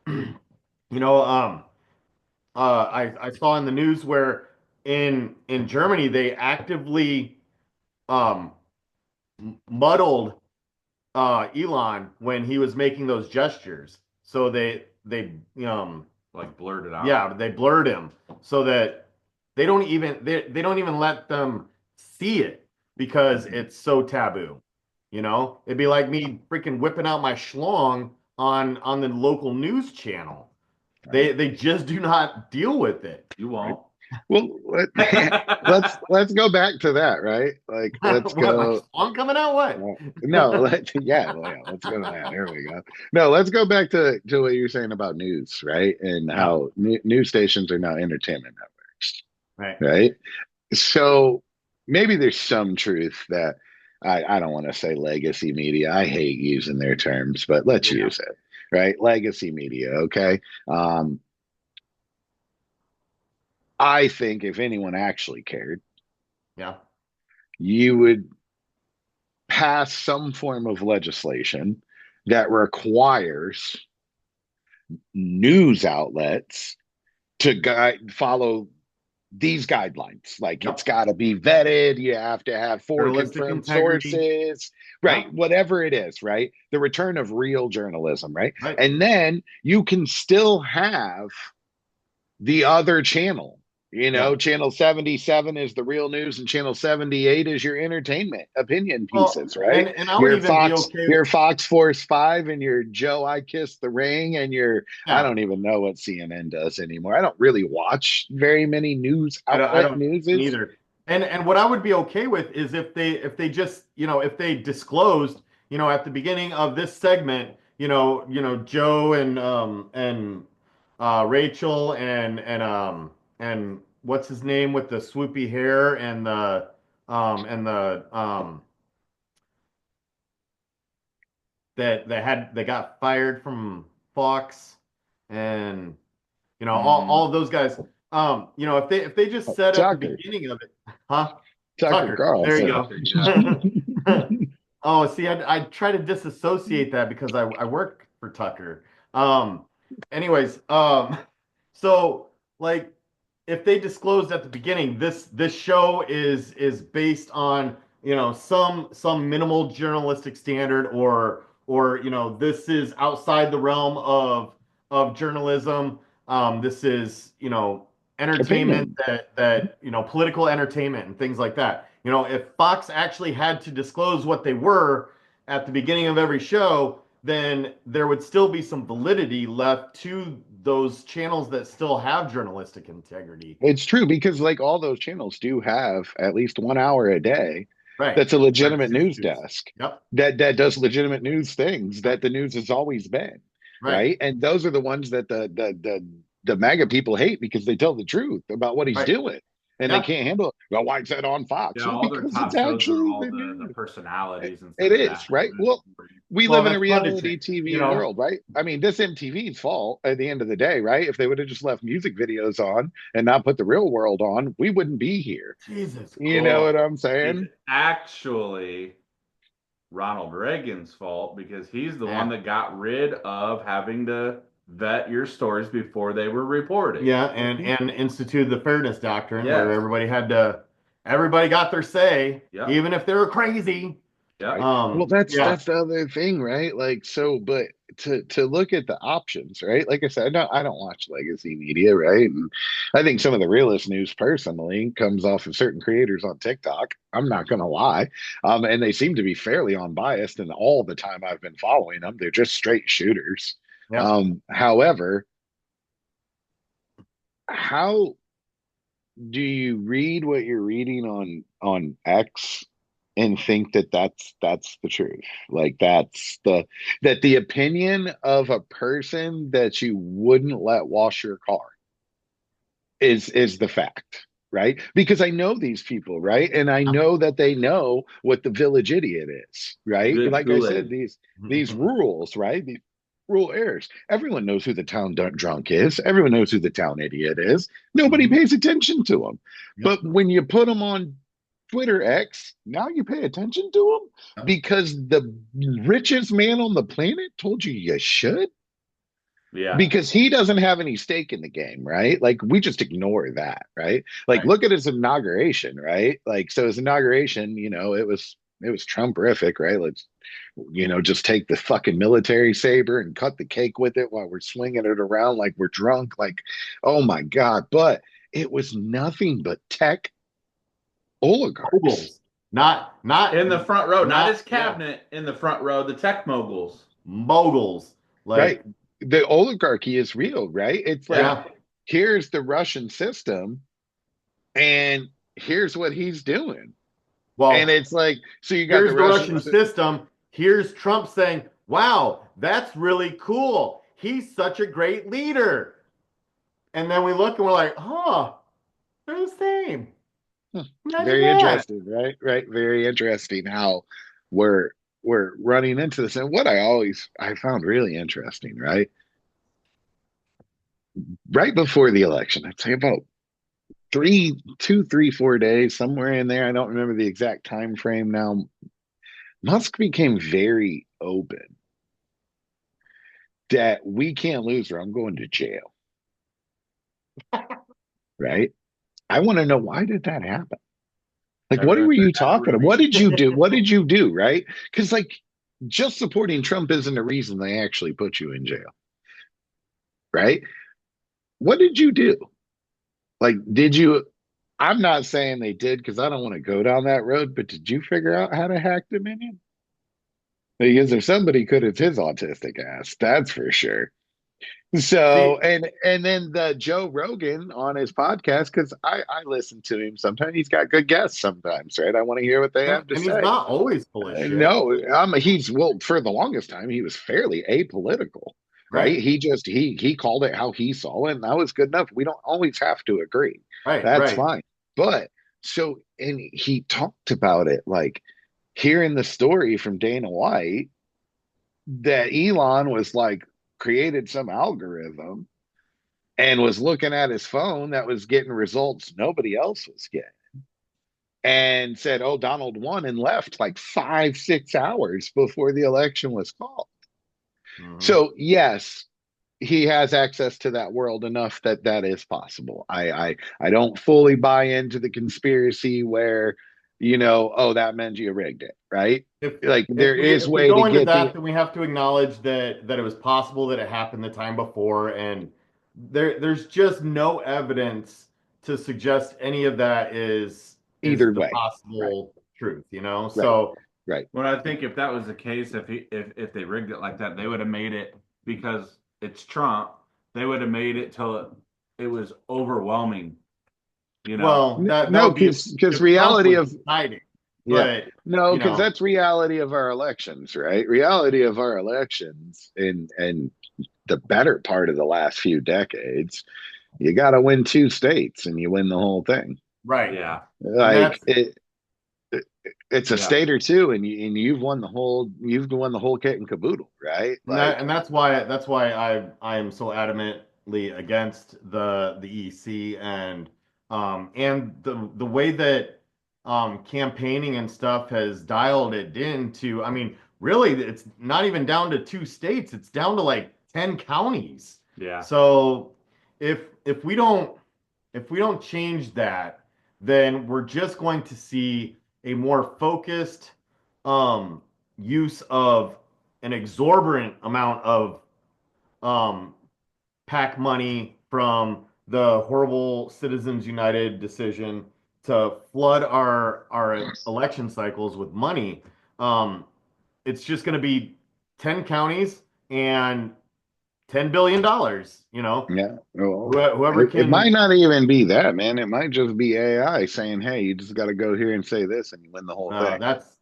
Speaker 2: You know, I saw in the news where in Germany they actively um muddled Elon when he was making those gestures. So they
Speaker 3: Like blurted out.
Speaker 2: yeah, they blurred him so that they don't even let them see it because it's so taboo. It'd be like me freaking whipping out my schlong on the local news channel.
Speaker 1: Right.
Speaker 2: They just do not deal with it.
Speaker 3: You won't.
Speaker 1: Well, let's go back to that, right? Like, let's
Speaker 2: What, my
Speaker 1: go.
Speaker 2: schlong coming out? What?
Speaker 1: No, let's go to that. There we go. No, let's go back to what you're saying about news, right? And
Speaker 2: Yeah,
Speaker 1: how news stations are now entertainment networks,
Speaker 2: right.
Speaker 1: right? So maybe there's some truth that I don't want to say legacy media. I hate using their terms, but let's
Speaker 2: Yeah,
Speaker 1: use it, right? Legacy media, okay? Um, I think if anyone actually cared,
Speaker 2: yeah,
Speaker 1: you would pass some form of legislation that requires news outlets to follow these guidelines. Like it's
Speaker 2: yep.
Speaker 1: got to be vetted. You have to have four
Speaker 2: Journalistic
Speaker 1: confirmed
Speaker 2: integrity.
Speaker 1: sources,
Speaker 2: Yeah,
Speaker 1: right? Whatever it is, right? The return of real journalism, right?
Speaker 2: right.
Speaker 1: And then you can still have the other channel.
Speaker 2: Yeah.
Speaker 1: Channel 77 is the real news, and channel 78 is your entertainment opinion
Speaker 2: Well,
Speaker 1: pieces, right?
Speaker 2: and I would even be okay.
Speaker 1: Your Fox Force 5 and your Joe I Kissed the Ring and your I
Speaker 2: Yeah,
Speaker 1: don't even know what CNN does anymore. I don't really watch very many news
Speaker 2: I
Speaker 1: outlet
Speaker 2: don't
Speaker 1: newses.
Speaker 2: neither. And what I would be okay with is if they just if they disclosed at the beginning of this segment Joe and Rachel and what's his name with the swoopy hair and the that got fired from Fox and all
Speaker 3: Mhm.
Speaker 2: of those guys. If they just said at the
Speaker 1: Tucker.
Speaker 2: beginning of it, huh?
Speaker 1: Tucker
Speaker 2: Tucker. There you
Speaker 1: Carlson.
Speaker 3: Tucker, yeah.
Speaker 2: go. Oh, see, I try to disassociate that because I work for Tucker. Um, anyways, so like if they disclosed at the beginning, this show is based on some minimal journalistic standard or this is outside the realm of journalism. This is entertainment
Speaker 1: Opinion.
Speaker 2: that political entertainment and things like that. If Fox actually had to disclose what they were at the beginning of every show, then there would still be some validity left to those channels that still have journalistic integrity.
Speaker 1: It's true because like all those channels do have at least 1 hour a day
Speaker 2: Right.
Speaker 1: that's a
Speaker 2: Right.
Speaker 1: legitimate
Speaker 2: News
Speaker 1: news
Speaker 2: juice.
Speaker 1: desk
Speaker 2: Yep.
Speaker 1: that does legitimate news things
Speaker 2: Yep.
Speaker 1: that the news has always been,
Speaker 2: Right.
Speaker 1: right? And those are the ones that the MAGA people hate because they tell the truth about what he's
Speaker 2: Right.
Speaker 1: doing. And they
Speaker 2: Yeah.
Speaker 1: can't handle it. Well, why is that on Fox?
Speaker 3: Yeah,
Speaker 1: Well,
Speaker 3: all their
Speaker 1: because it's
Speaker 3: top shows are
Speaker 1: actually
Speaker 3: all
Speaker 1: the
Speaker 3: the
Speaker 1: news.
Speaker 3: personalities
Speaker 1: It
Speaker 3: instead of the
Speaker 1: is,
Speaker 3: actual
Speaker 1: right?
Speaker 3: news
Speaker 1: Well,
Speaker 3: reporting.
Speaker 1: we
Speaker 2: Well,
Speaker 1: live in a
Speaker 2: that's
Speaker 1: reality
Speaker 2: punditry.
Speaker 1: TV world, right? I mean, this MTV's fault at the end of the day, right? If they would have just left music videos on and not put the real world on, we wouldn't be here.
Speaker 2: Jesus
Speaker 1: You know
Speaker 2: Christ.
Speaker 1: what I'm
Speaker 3: It's
Speaker 1: saying?
Speaker 3: actually Ronald Reagan's fault because he's the one
Speaker 2: Yeah.
Speaker 3: that got rid of having to vet your stories before they were reported.
Speaker 2: Yeah, and instituted the fairness doctrine where
Speaker 3: Yes.
Speaker 2: everybody got their say,
Speaker 3: Yep.
Speaker 2: even if they were crazy.
Speaker 3: Yep.
Speaker 1: Right. Well,
Speaker 2: Yeah,
Speaker 1: that's the other thing, right? Like, so, but to look at the options, right? Like I said, I don't watch legacy media, right? And I think some of the realest news personally comes off of certain creators on TikTok. I'm not gonna lie. And they seem to be fairly unbiased, and all the time I've been following them, they're just straight shooters.
Speaker 2: yeah.
Speaker 1: However, how do you read what you're reading on X and think that that's the truth? Like that the opinion of a person that you wouldn't let wash your car is the fact, right? Because I know these people, right? And I know that they know what the village idiot is, right?
Speaker 3: Good
Speaker 1: Like I said,
Speaker 3: Kool-Aid.
Speaker 1: these rules, right? These rule errors. Everyone knows who the town drunk is. Everyone knows who the town idiot is. Nobody
Speaker 2: Mhm.
Speaker 1: pays attention to them.
Speaker 2: Yep.
Speaker 1: But when you put them on Twitter X, now you pay attention to them
Speaker 2: Yep.
Speaker 1: because the richest man on the planet told you you should.
Speaker 3: Yeah.
Speaker 1: because he doesn't have any stake in the game, right? Like we just ignore that, right? Like
Speaker 2: Right.
Speaker 1: look at his inauguration, right? Like so his inauguration, it was Trump-rific, right? Let's just take the fucking military saber and cut the cake with it while we're swinging it around like we're drunk. Like, oh my God. But it was nothing but tech oligarchs,
Speaker 2: Moguls. Not
Speaker 3: In the front row, not his
Speaker 2: yeah,
Speaker 3: cabinet, in the front row, the tech moguls.
Speaker 2: moguls.
Speaker 1: right?
Speaker 2: Like,
Speaker 1: The oligarchy is real, right? It's like,
Speaker 2: yeah.
Speaker 1: here's the Russian system, and here's what he's doing. And
Speaker 2: Well,
Speaker 1: it's like, so you got the
Speaker 2: here's the
Speaker 1: Russian.
Speaker 2: Russian system. Here's Trump saying, "Wow, that's really cool. He's such a great leader." And then we look and we're like, "Huh, they're the same." Imagine
Speaker 1: Very
Speaker 2: that.
Speaker 1: interesting, right? Right. Very interesting how we're we're running into this. And what I found really interesting, right? Right before the election, I'd say about 4 days, somewhere in there. I don't remember the exact time frame now. Musk became very open that we can't lose or I'm going to jail, right? I want to know, why did that happen? Like, what
Speaker 3: Never
Speaker 1: were
Speaker 3: heard
Speaker 1: you
Speaker 3: that
Speaker 1: talking about?
Speaker 3: rumor.
Speaker 1: What did you do? What did you do? Right? Because, like, just supporting Trump isn't the reason they actually put you in jail, right? What did you do? Like, did you? I'm not saying they did because I don't want to go down that road, but did you figure out how to hack Dominion? Because if somebody could, it's his autistic ass. That's for sure. So
Speaker 2: See,
Speaker 1: and then the Joe Rogan on his podcast, because I listen to him sometimes. He's got good guests sometimes, right? I want to hear what they have to
Speaker 2: and he's
Speaker 1: say.
Speaker 2: not always full of shit.
Speaker 1: No, he's well for the longest time he was fairly apolitical, right?
Speaker 2: Right,
Speaker 1: He called it how he saw it, and that was good enough. We don't always have to agree.
Speaker 2: right,
Speaker 1: That's
Speaker 2: right.
Speaker 1: fine. But so and he talked about it like hearing the story from Dana White that Elon was like created some algorithm and was looking at his phone that was getting results nobody else was getting and said, "Oh, Donald won," and left like 5, 6 hours before the election was called.
Speaker 2: Hmm.
Speaker 1: So yes, he has access to that world enough that that is possible. I don't fully buy into the conspiracy where oh, that meant you rigged it, right?
Speaker 2: If
Speaker 1: Like
Speaker 2: if
Speaker 1: there
Speaker 2: we
Speaker 1: is
Speaker 2: if we
Speaker 1: way to
Speaker 2: go into
Speaker 1: get
Speaker 2: that,
Speaker 1: the
Speaker 2: then we have to acknowledge that it was possible that it happened the time before, and there's just no evidence to suggest any of that is
Speaker 1: either
Speaker 2: the
Speaker 1: way. Right,
Speaker 2: possible truth, you know?
Speaker 1: right,
Speaker 2: So
Speaker 1: right.
Speaker 3: Well, I think if that was the case, if they rigged it like that, they would have made it because it's Trump. They would have made it till it was overwhelming. You know,
Speaker 2: well, that
Speaker 1: No,
Speaker 2: would be
Speaker 1: because
Speaker 2: if Trump
Speaker 1: reality
Speaker 2: was
Speaker 1: of
Speaker 2: deciding.
Speaker 1: yeah.
Speaker 2: But
Speaker 1: No,
Speaker 2: you
Speaker 1: because
Speaker 2: know,
Speaker 1: that's reality of our elections, right? Reality of our elections in the better part of the last few decades, you got to win 2 states and you win the whole thing.
Speaker 2: right.
Speaker 3: yeah,
Speaker 2: And
Speaker 1: Like it's a
Speaker 3: yeah,
Speaker 1: state or two, and you've won the whole kit and caboodle, right? Like
Speaker 2: that's why I am so adamantly against the EC and the way that campaigning and stuff has dialed it into. I mean, really, it's not even down to 2 states; it's down to like 10 counties.
Speaker 3: yeah.
Speaker 2: So if we don't change that, then we're just going to see a more focused um, use of an exorbitant amount of um, PAC money from the horrible Citizens United decision to flood our election cycles with money. Um, it's just going to be 10 counties and $10 billion.
Speaker 1: yeah, well,
Speaker 2: Whoever
Speaker 1: it might
Speaker 2: can.
Speaker 1: not even be that, man. It might just be AI saying, "Hey, you just got to go here and say this, and you win the whole
Speaker 2: No,
Speaker 1: thing."
Speaker 2: that's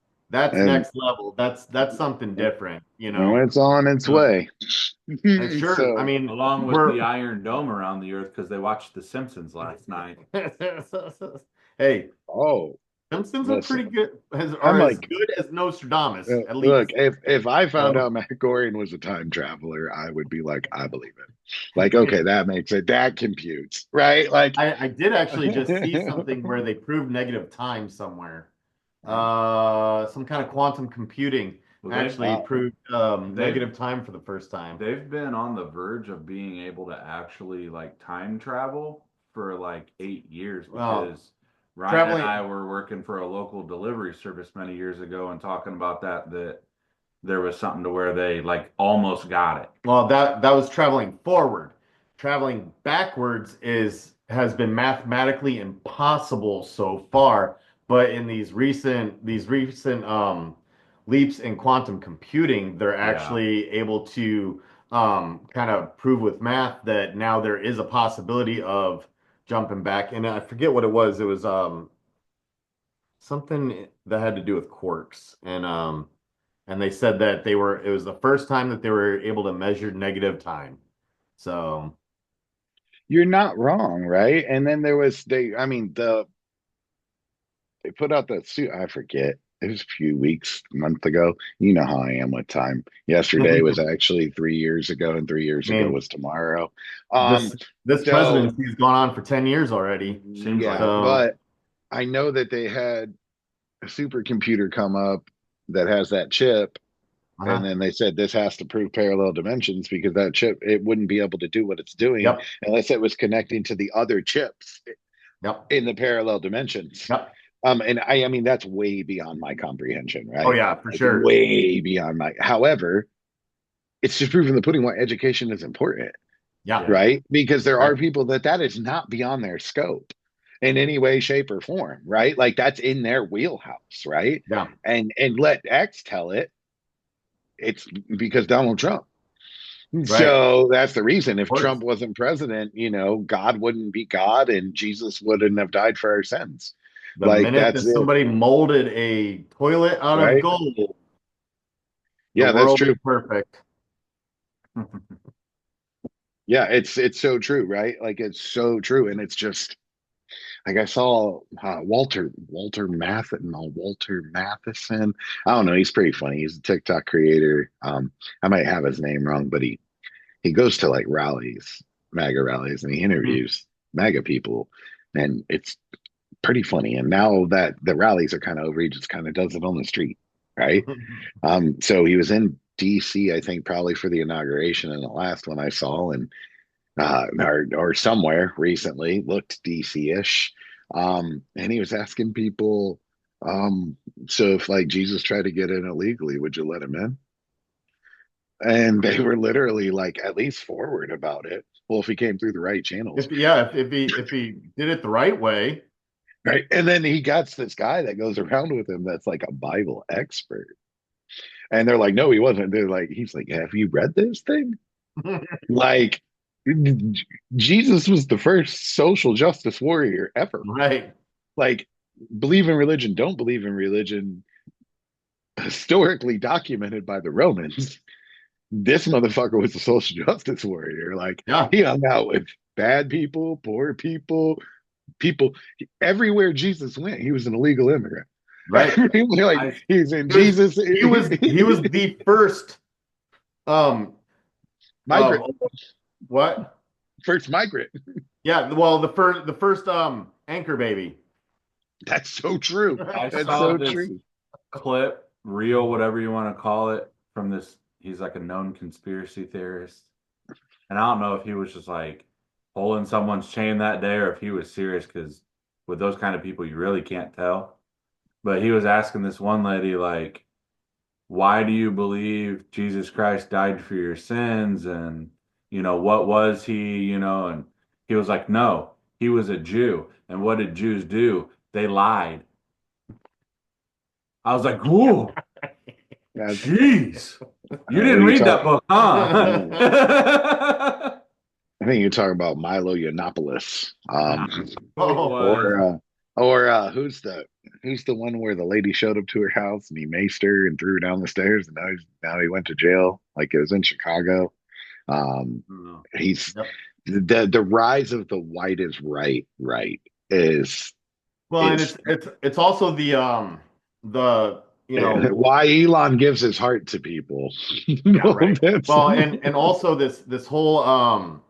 Speaker 1: And
Speaker 2: next level. That's something different.
Speaker 1: it's on its
Speaker 2: Uh,
Speaker 1: way.
Speaker 2: and sure, I
Speaker 1: So,
Speaker 2: mean,
Speaker 3: Along with
Speaker 2: we're
Speaker 3: the Iron Dome around the Earth because they watched The Simpsons last night.
Speaker 2: hey,
Speaker 1: oh,
Speaker 2: Simpsons are pretty
Speaker 1: listen,
Speaker 2: good,
Speaker 1: I'm
Speaker 2: are as
Speaker 1: like,
Speaker 2: good as Nostradamus, at
Speaker 1: look,
Speaker 2: least.
Speaker 1: if I found
Speaker 2: So,
Speaker 1: out Matt Gorian was a time traveler, I would be like, I believe it. Like, okay, that makes it, that computes, right? Like,
Speaker 2: I did actually just see something where they proved negative time somewhere. Some kind of quantum computing.
Speaker 3: Well,
Speaker 2: actually proved
Speaker 3: they've
Speaker 2: negative time for the first time.
Speaker 3: they've been on the verge of being able to actually like time travel for like 8 years
Speaker 2: Well,
Speaker 3: because Ryan and
Speaker 2: traveling.
Speaker 3: I were working for a local delivery service many years ago and talking about that there was something to where they like almost got it.
Speaker 2: Well, that was traveling forward. Traveling backwards is has been mathematically impossible so far, but in these recent leaps in quantum computing, they're
Speaker 3: Yeah.
Speaker 2: actually able to kind of prove with math that now there is a possibility of jumping back. And I forget what it was. It was something that had to do with quarks, and they said that it was the first time that they were able to measure negative time. So,
Speaker 1: You're not wrong, right? And then there was I mean, they put out that suit. I forget. It was a few weeks, month ago. You know how I am with time. Yesterday was
Speaker 2: I
Speaker 1: actually 3 years ago, and 3 years ago
Speaker 2: mean,
Speaker 1: was tomorrow. Um,
Speaker 2: this
Speaker 1: so
Speaker 2: presidency has gone on for 10 years already.
Speaker 3: Seems like
Speaker 1: yeah,
Speaker 3: it.
Speaker 2: So,
Speaker 1: but I know that they had a supercomputer come up that has that chip, and
Speaker 2: uh-huh.
Speaker 1: then they said this has to prove parallel dimensions because that chip it wouldn't be able to do what it's doing
Speaker 2: Yep,
Speaker 1: unless it was connecting to the other chips
Speaker 2: yep,
Speaker 1: in the parallel dimensions.
Speaker 2: yep.
Speaker 1: And I mean that's way beyond my comprehension,
Speaker 2: Oh
Speaker 1: right?
Speaker 2: yeah, for
Speaker 1: Like
Speaker 2: sure.
Speaker 1: way beyond my. However, it's just proving the pudding why education is important,
Speaker 2: Yeah,
Speaker 3: Yeah.
Speaker 1: right? Because there
Speaker 2: right.
Speaker 1: are people that is not beyond their scope in any way, shape, or form, right? Like that's in their wheelhouse, right?
Speaker 2: Yeah,
Speaker 1: And let X tell it it's because Donald Trump.
Speaker 2: right. Of
Speaker 1: So that's the reason. If
Speaker 2: course.
Speaker 1: Trump wasn't president, God wouldn't be God and Jesus wouldn't have died for our sins.
Speaker 2: The
Speaker 1: Like
Speaker 2: minute
Speaker 1: that's
Speaker 2: that
Speaker 1: it,
Speaker 2: somebody molded a toilet out of
Speaker 1: right?
Speaker 2: gold, the
Speaker 1: Yeah, that's
Speaker 2: world is
Speaker 1: true.
Speaker 2: perfect.
Speaker 1: Yeah, it's so true, right? Like it's so true, and it's just like I saw Walter Matheson. I don't know. He's pretty funny. He's a TikTok creator. I might have his name wrong, but he goes to like rallies, MAGA rallies, and he
Speaker 2: Mhm.
Speaker 1: interviews MAGA people, and it's pretty funny. And now that the rallies are kind of over, he just kind of does it on the street, right? So he was in DC, I think, probably for the inauguration, and the last one I saw, and or somewhere recently looked DC-ish, and he was asking people, so if like Jesus tried to get in illegally, would you let him in? And they were literally like at least forward about it. Well, if he came through the right channels,
Speaker 2: If yeah, if he did it the right way,
Speaker 1: right? And then he got this guy that goes around with him that's like a Bible expert. And they're like, no, he wasn't. They're like, he's like, have you read this thing? Like, Jesus was the first social justice warrior ever.
Speaker 2: right,
Speaker 1: Like, believe in religion, don't believe in religion, historically documented by the Romans. This motherfucker was a social justice warrior. Like,
Speaker 2: yeah,
Speaker 1: he hung out with bad people, poor people, people everywhere Jesus went. He was an illegal immigrant.
Speaker 2: right.
Speaker 1: Like,
Speaker 3: I
Speaker 1: he's in
Speaker 2: He was
Speaker 1: Jesus.
Speaker 2: he was the first um
Speaker 1: Migrant,
Speaker 2: what?
Speaker 1: first migrant.
Speaker 2: Yeah, well, the first anchor baby.
Speaker 1: That's so true.
Speaker 3: I
Speaker 1: That's
Speaker 3: saw
Speaker 1: so
Speaker 3: this
Speaker 1: true.
Speaker 3: clip, reel, whatever you want to call it, from this. He's like a known conspiracy theorist. And I don't know if he was just like pulling someone's chain that day or if he was serious because with those kind of people, you really can't tell. But he was asking this one lady, like, why do you believe Jesus Christ died for your sins? And, what was he, And he was like, no, he was a Jew. And what did Jews do? They lied. I was like, whoa,
Speaker 1: That's
Speaker 3: jeez. You
Speaker 1: what
Speaker 3: didn't
Speaker 1: you
Speaker 3: read
Speaker 1: talk.
Speaker 3: that book, huh?
Speaker 1: Yeah. I think you're talking about Milo Yiannopoulos,
Speaker 3: It
Speaker 2: Oh,
Speaker 3: was.
Speaker 1: who's the one where the lady showed up to her house and he maced her and threw her down the stairs and now he went to jail like it was in Chicago. He's
Speaker 2: yep.
Speaker 1: the rise of the white is right is
Speaker 2: Well, and
Speaker 1: is
Speaker 2: it's also the
Speaker 1: why Elon gives his heart to people.
Speaker 2: yeah, right.
Speaker 1: That's
Speaker 2: Well, and also this whole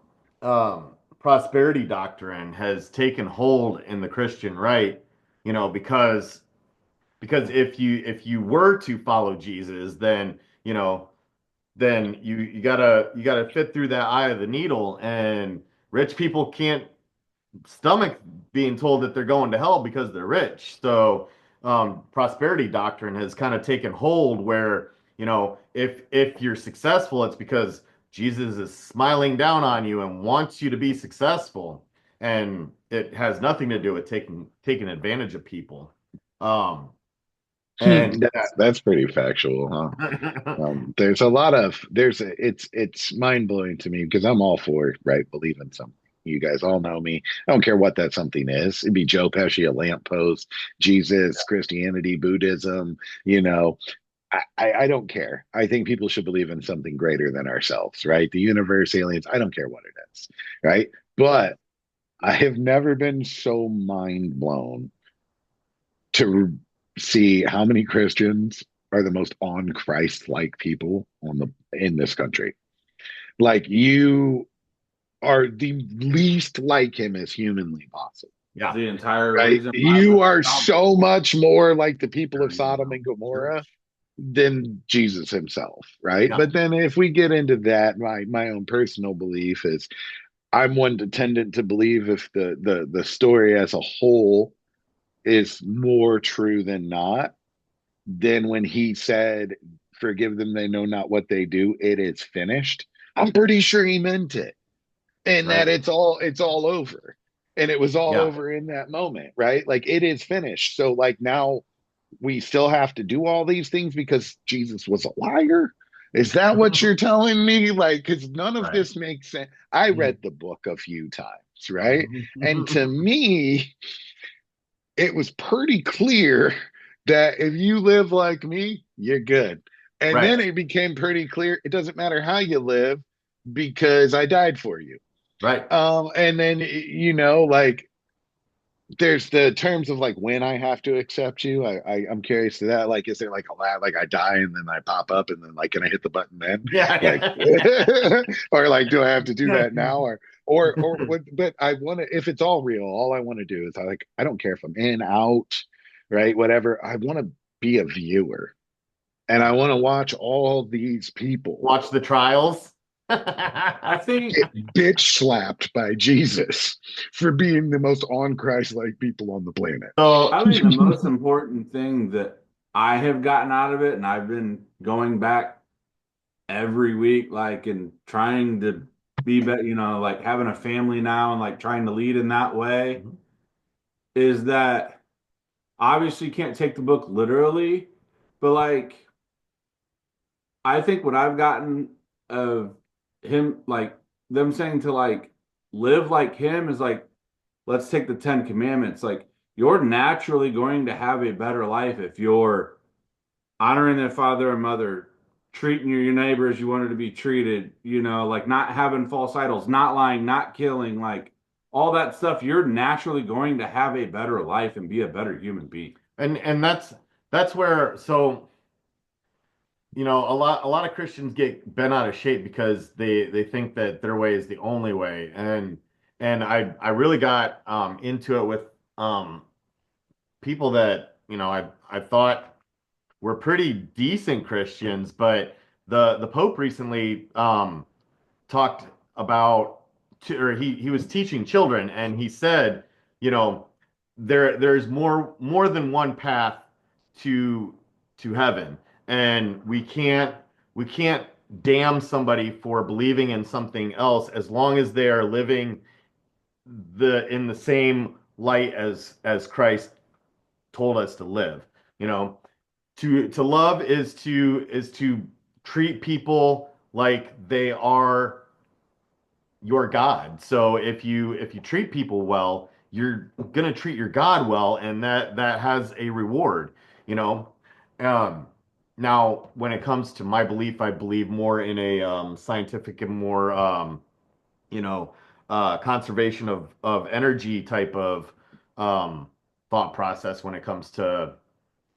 Speaker 2: prosperity doctrine has taken hold in the Christian right, because because if you were to follow Jesus, then you know then you gotta fit through that eye of the needle, and rich people can't stomach being told that they're going to hell because they're rich. So prosperity doctrine has kind of taken hold where, if you're successful, it's because Jesus is smiling down on you and wants you to be successful. And it has nothing to do with taking advantage of people. Um, and
Speaker 1: That's pretty factual, huh? There's a lot of it's mind blowing to me because I'm all for right believing something. You guys all know me. I don't care what that something is. It'd be Joe Pesci, a lamppost, Jesus, Christianity, Buddhism. You know, I don't care. I think people should believe in something greater than ourselves, right? The universe, aliens. I don't care what it is, right? But I have never been so mind blown to see how many Christians are the most on Christ like people on the in this country. Like you are the least like him as humanly possible.
Speaker 2: yeah,
Speaker 3: The entire
Speaker 1: Right?
Speaker 3: reason why
Speaker 1: You
Speaker 3: we're
Speaker 1: are
Speaker 3: found
Speaker 1: so much more like the people of
Speaker 2: there you
Speaker 1: Sodom
Speaker 2: go.
Speaker 1: and Gomorrah than Jesus himself, right?
Speaker 2: Yeah.
Speaker 1: But then if we get into that, my own personal belief is I'm one tendent to believe if the story as a whole is more true than not, then when he said, "Forgive them, they know not what they do," it is finished. I'm pretty sure he meant it, and that
Speaker 2: Right.
Speaker 1: it's all over, and it was all
Speaker 2: Yeah.
Speaker 1: over in that moment, right? Like it is finished. So like now we still have to do all these things because Jesus was a liar. Is that what you're telling me? Like, because none of
Speaker 2: Right.
Speaker 1: this makes sense. I read the book a few times, right? And to me, it was pretty clear that if you live like me, you're good. And
Speaker 2: Right.
Speaker 1: then it became pretty clear it doesn't matter how you live because I died for you.
Speaker 2: Right.
Speaker 1: And then like there's the terms of like when I have to accept you. I'm curious to that. Like, is there like a lot like I die and then I pop up and then like can I hit the button then? Like,
Speaker 2: Yeah.
Speaker 1: or like do I have to do
Speaker 2: Yeah.
Speaker 1: that now or what? But I want to if it's all real. All I want to do is I don't care if I'm in out, right? Whatever. I want to be a viewer and I want to watch all these people
Speaker 2: Watch the trials.
Speaker 3: I think
Speaker 1: get bitch slapped by Jesus for being the most on Christ like people on the planet.
Speaker 2: So,
Speaker 3: I think the most important thing that I have gotten out of it, and I've been going back every week, like and trying to be better, like having a family now and like trying to lead in that way, is that obviously you can't take the book literally, but like I think what I've gotten of him, like them saying to like live like him is like, let's take the Ten Commandments. Like you're naturally going to have a better life if you're honoring their father and mother, treating your neighbor as you wanted to be treated, like not having false idols, not lying, not killing, like all that stuff. You're naturally going to have a better life and be a better human being.
Speaker 2: and that's where, so a lot of Christians get bent out of shape because they think that their way is the only way, and I really got into it with um people that I thought were pretty decent Christians, but the Pope recently talked about, or he was teaching children, and he said, you know, there's more than one path to heaven, and we can't damn somebody for believing in something else as long as they are living in the same light as Christ told us to live. You know, to love is to treat people like they are your God. So if you treat people well, you're gonna treat your God well, and that has a reward, you know. Um, Now, when it comes to my belief, I believe more in a scientific and more you know conservation of energy type of um, thought process when it comes to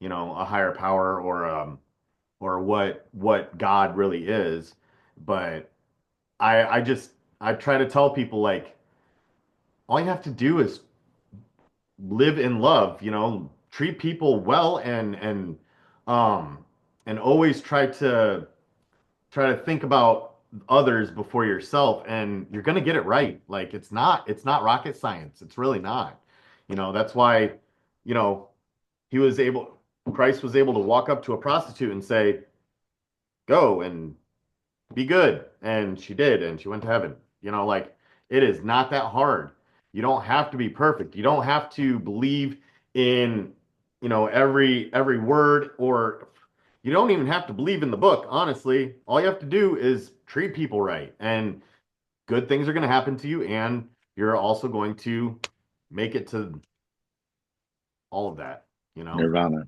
Speaker 2: a higher power or what God really is. But I try to tell people, like, all you have to do is live in love, treat people well um and always try to think about others before yourself, and you're gonna get it right. Like it's not rocket science. It's really not. That's why, you know, he was able Christ was able to walk up to a prostitute and say, "Go and be good." And she did, and she went to heaven. Like, it is not that hard. You don't have to be perfect. You don't have to believe in, every word, or you don't even have to believe in the book, honestly. All you have to do is treat people right, and good things are going to happen to you, and you're also going to make it to all of that, you know?
Speaker 1: Nirvana.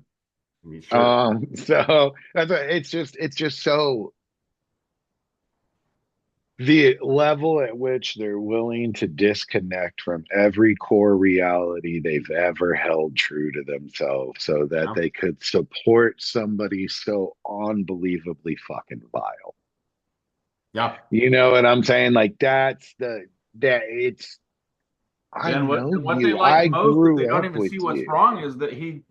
Speaker 2: I mean, sure.
Speaker 1: So it's just so the level at which they're willing to disconnect from every core reality they've ever held true to themselves so that
Speaker 2: Yeah.
Speaker 1: they could support somebody so unbelievably fucking vile.
Speaker 2: Yeah.
Speaker 1: You know what I'm saying? Like that it's I
Speaker 3: And what
Speaker 1: know
Speaker 3: and what they
Speaker 1: you.
Speaker 3: like
Speaker 1: I
Speaker 3: most that they
Speaker 1: grew
Speaker 3: don't
Speaker 1: up
Speaker 3: even
Speaker 1: with
Speaker 3: see what's
Speaker 1: you.
Speaker 3: wrong is that he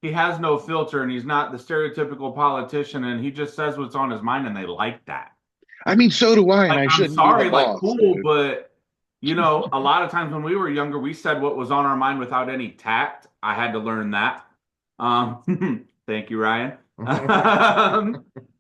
Speaker 3: has no filter and he's not the stereotypical politician and he just says what's on his mind and they like that.
Speaker 1: I mean, so do I, and
Speaker 3: Like,
Speaker 1: I
Speaker 3: I'm
Speaker 1: shouldn't be the
Speaker 3: sorry, like,
Speaker 1: boss,
Speaker 3: cool,
Speaker 1: dude.
Speaker 3: but a lot of times when we were younger, we said what was on our mind without any tact. I had to learn that. Thank you, Ryan.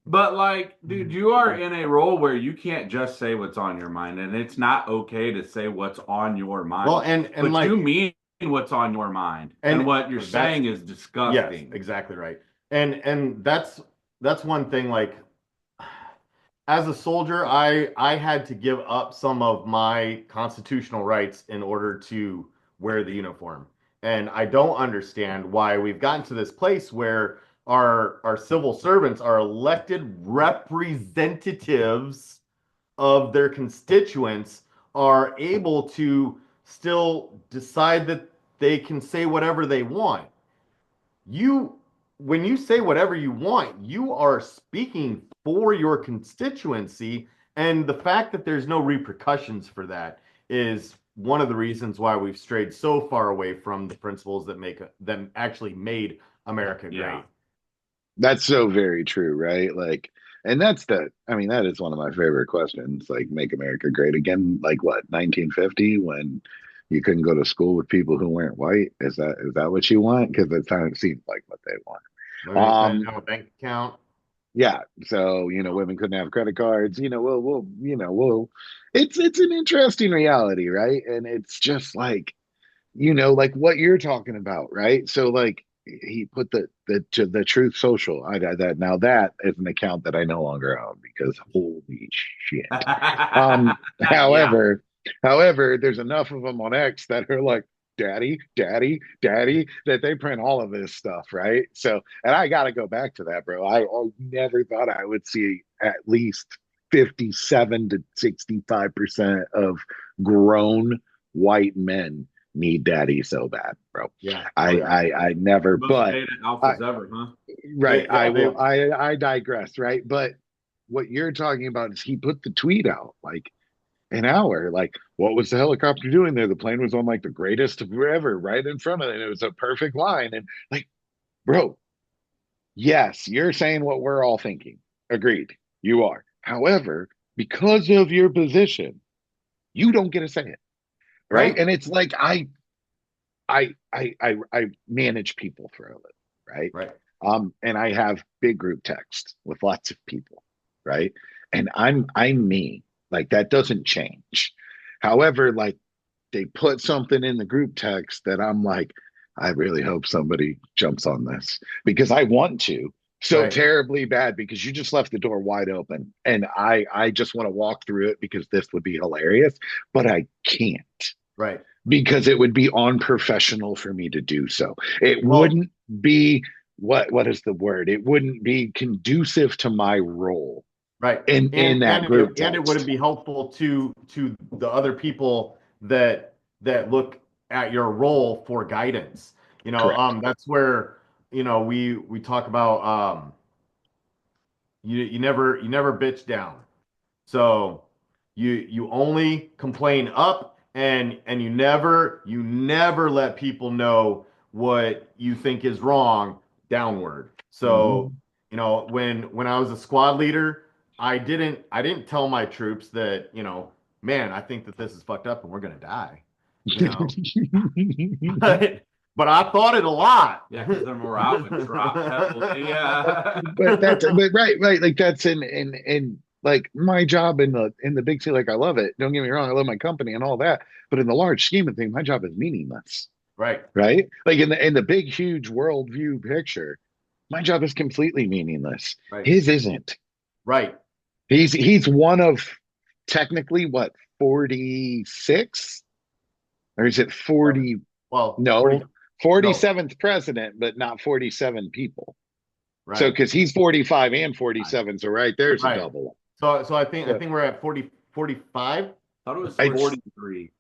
Speaker 3: But like, dude, you are in a role where you can't just say what's on your mind, and it's not okay to say what's on your
Speaker 2: Well,
Speaker 3: mind.
Speaker 2: and
Speaker 3: But you
Speaker 2: like,
Speaker 3: mean what's on your mind, and
Speaker 2: and
Speaker 3: what you're
Speaker 2: that's
Speaker 3: saying is
Speaker 2: yes,
Speaker 3: disgusting.
Speaker 2: exactly right. And that's one thing. Like, as a soldier, I had to give up some of my constitutional rights in order to wear the uniform. And I don't understand why we've gotten to this place where our civil servants are elected representatives of their constituents, are able to still decide that they can say whatever they want. you when you say whatever you want, you are speaking for your constituency, and the fact that there's no repercussions for that is one of the reasons why we've strayed so far away from the principles that actually made America great.
Speaker 3: Yeah.
Speaker 1: That's so very true, right? Like, and I mean, that is one of my favorite questions. Like, make America great again? Like, what, 1950 when you couldn't go to school with people who weren't white? Is that what you want? Because it kind of seems like what they want.
Speaker 2: Women couldn't
Speaker 1: Um,
Speaker 2: have a bank account.
Speaker 1: yeah. So, women couldn't have credit cards. It's an interesting reality, right? And it's just like what you're talking about, right? So like he put the Truth Social. I that now that is an account that I no longer own because holy shit. Um,
Speaker 3: Yeah.
Speaker 1: however, however, there's enough of them on X that are like daddy, daddy, daddy that they print all of this stuff, right? So, and I got to go back to that, bro. I never thought I would see at least 57 to 65% of grown white men need daddy so bad, bro.
Speaker 2: Yeah. Oh
Speaker 1: I
Speaker 2: yeah.
Speaker 1: I never,
Speaker 3: The most
Speaker 1: but
Speaker 3: beta
Speaker 1: I
Speaker 3: alphas ever, huh?
Speaker 1: right. I
Speaker 2: Yeah, they
Speaker 1: will. I digress. Right, but what you're talking about is he put the tweet out like an hour. Like, what was the helicopter doing there? The plane was on like the greatest of ever, right in front of it. It was a perfect line, and like, bro, yes, you're saying what we're all thinking. Agreed, you are. However, because of your position, you don't get to say it, right?
Speaker 2: right.
Speaker 1: And it's like I manage people for a living, right?
Speaker 2: Right.
Speaker 1: And I have big group text with lots of people, right? And I'm me. Like that doesn't change. However, like they put something in the group text that I'm like, I really hope somebody jumps on this because I want to so
Speaker 2: Right.
Speaker 1: terribly bad because you just left the door wide open and I just want to walk through it because this would be hilarious, but I can't
Speaker 2: Right.
Speaker 1: because it would be unprofessional for me to do so. It
Speaker 2: Well,
Speaker 1: wouldn't be what is the word? It wouldn't be conducive to my role
Speaker 2: right.
Speaker 1: in
Speaker 2: And
Speaker 1: that
Speaker 2: and
Speaker 1: group
Speaker 2: it, and it wouldn't
Speaker 1: text.
Speaker 2: be helpful to the other people that look at your role for guidance.
Speaker 1: Correct.
Speaker 2: That's where, we talk about, you never bitch down. So you only complain up, and you never let people know what you think is wrong downward. So, when I was a squad leader, I didn't tell my troops that, man, I think that this is fucked up and we're gonna die. You know, but I thought it a lot.
Speaker 3: Yeah, because their morale would drop heavily. Yeah.
Speaker 1: but right, like that's in like my job in the big city, like I love it. Don't get me wrong, I love my company and all that, but in the large scheme of things, my job is meaningless,
Speaker 2: Right,
Speaker 1: right? Like in the big, huge worldview picture, my job is completely meaningless.
Speaker 2: right,
Speaker 1: His isn't.
Speaker 2: right.
Speaker 1: He's one of technically what 46 or is it 40?
Speaker 2: Well,
Speaker 1: No,
Speaker 2: 40, no,
Speaker 1: 47th president, but not 47 people. So
Speaker 2: right,
Speaker 1: because he's 45 and 47, so right there's a
Speaker 2: right.
Speaker 1: double.
Speaker 2: So I think
Speaker 1: Yeah.
Speaker 2: we're at 40, 45.
Speaker 3: I thought it was
Speaker 1: It's
Speaker 3: 43.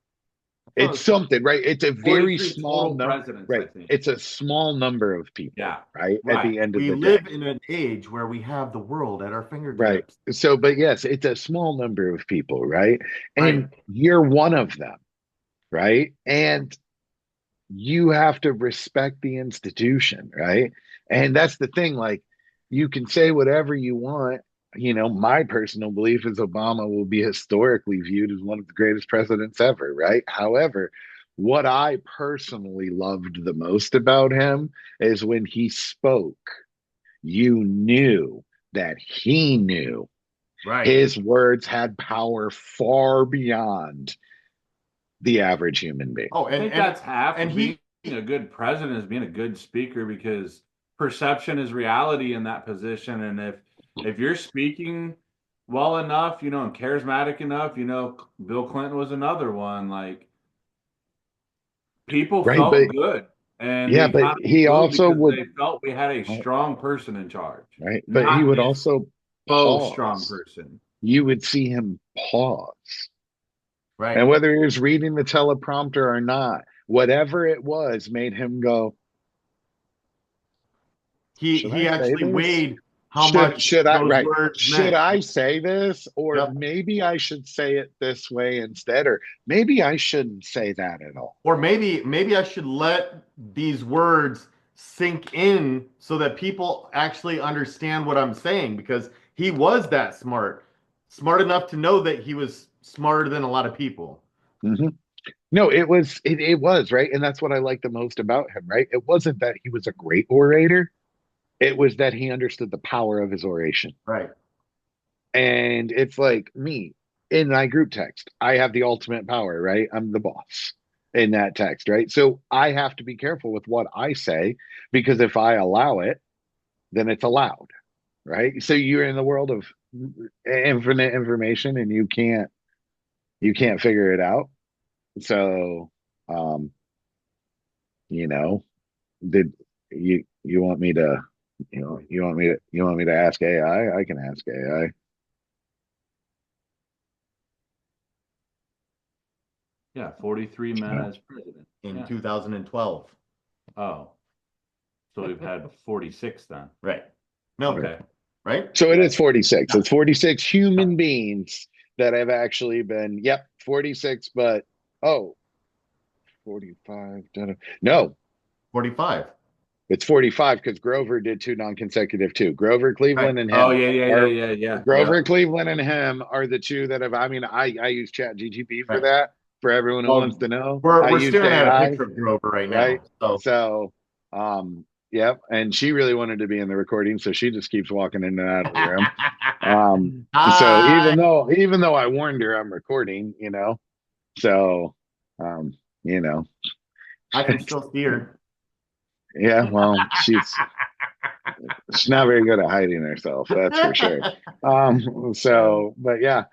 Speaker 1: it's something, right? It's a very
Speaker 3: 43
Speaker 1: small
Speaker 3: total
Speaker 1: number,
Speaker 3: presidents, I
Speaker 1: right?
Speaker 3: think.
Speaker 1: It's a small number of people,
Speaker 3: Yeah,
Speaker 1: right? At
Speaker 3: right.
Speaker 1: the end of
Speaker 2: We
Speaker 1: the
Speaker 2: live
Speaker 1: day,
Speaker 2: in an age where we have the world at our
Speaker 1: right?
Speaker 2: fingertips.
Speaker 1: So, but yes, it's a small number of people, right?
Speaker 2: Right,
Speaker 1: And you're one of them, right? And you have to respect the institution, right? And that's the thing. Like, you can say whatever you want. My personal belief is Obama will be historically viewed as one of the greatest presidents ever, right? However, what I personally loved the most about him is when he spoke, you knew that he knew
Speaker 2: right.
Speaker 1: his words had power far beyond the average human being.
Speaker 2: Oh,
Speaker 3: I think that's half
Speaker 2: and
Speaker 3: of being a good president is being a good speaker because perception is reality in that position. And if you're speaking well enough, and charismatic enough, Bill Clinton was another one. Like people
Speaker 1: Right,
Speaker 3: felt
Speaker 1: but
Speaker 3: good and the
Speaker 1: yeah, but
Speaker 3: economy
Speaker 1: he
Speaker 3: moved
Speaker 1: also
Speaker 3: because
Speaker 1: would,
Speaker 3: they felt we had a strong person in charge,
Speaker 1: right, but he
Speaker 3: not
Speaker 1: would
Speaker 3: this
Speaker 1: also
Speaker 3: faux strong
Speaker 1: pause.
Speaker 3: person.
Speaker 1: You would see him pause.
Speaker 2: right.
Speaker 1: And whether he was reading the teleprompter or not, whatever it was made him go, should I
Speaker 2: He
Speaker 1: say
Speaker 2: actually
Speaker 1: this?
Speaker 2: weighed how much
Speaker 1: Should I,
Speaker 2: those
Speaker 1: right?
Speaker 2: words
Speaker 1: Should
Speaker 2: meant.
Speaker 1: I say this? Or
Speaker 2: Yep.
Speaker 1: maybe I should say it this way instead, or maybe I shouldn't say that at all.
Speaker 2: Or maybe I should let these words sink in so that people actually understand what I'm saying because he was that smart enough to know that he was smarter than a lot of people.
Speaker 1: Mhm. No, it was, right? And that's what I like the most about him, right? It wasn't that he was a great orator. It was that he understood the power of his oration.
Speaker 2: Right.
Speaker 1: And it's like me in my group text, I have the ultimate power, right? I'm the boss in that text, right? So I have to be careful with what I say because if I allow it, then it's allowed, right? So you're in the world of infinite information and you can't figure it out. So, um, you know, did you want me to, you want me to ask AI? I can ask AI.
Speaker 3: Yeah, 43 men
Speaker 1: Yeah.
Speaker 3: as president.
Speaker 2: In
Speaker 3: Yeah.
Speaker 2: 2012.
Speaker 3: Oh, so we've had 46 then.
Speaker 2: Right. No.
Speaker 3: Okay.
Speaker 2: Right?
Speaker 1: So it
Speaker 3: Yeah.
Speaker 1: is 46. It's 46 human beings that have actually been, yep, 46, but oh, 45. No,
Speaker 2: 45.
Speaker 1: it's 45 because Grover did two non-consecutive too. Grover
Speaker 2: Right.
Speaker 1: Cleveland and
Speaker 3: Oh,
Speaker 1: him
Speaker 3: yeah.
Speaker 1: are
Speaker 3: Yeah.
Speaker 1: Grover Cleveland and him are the two that have. I mean, I use Chat GTP for
Speaker 2: Right.
Speaker 1: that. For everyone who wants
Speaker 2: Well,
Speaker 1: to know, I
Speaker 2: we're
Speaker 1: used
Speaker 2: staring at a
Speaker 1: AI,
Speaker 2: picture of Grover right
Speaker 1: right?
Speaker 2: now. So
Speaker 1: So, yep. And she really wanted to be in the recording, so she just keeps walking in and out of the room. So
Speaker 2: Hi.
Speaker 1: even though I warned her I'm recording, so um, you know,
Speaker 2: I can still see her.
Speaker 1: yeah, well, she's not very good at hiding herself, that's for sure. But yeah,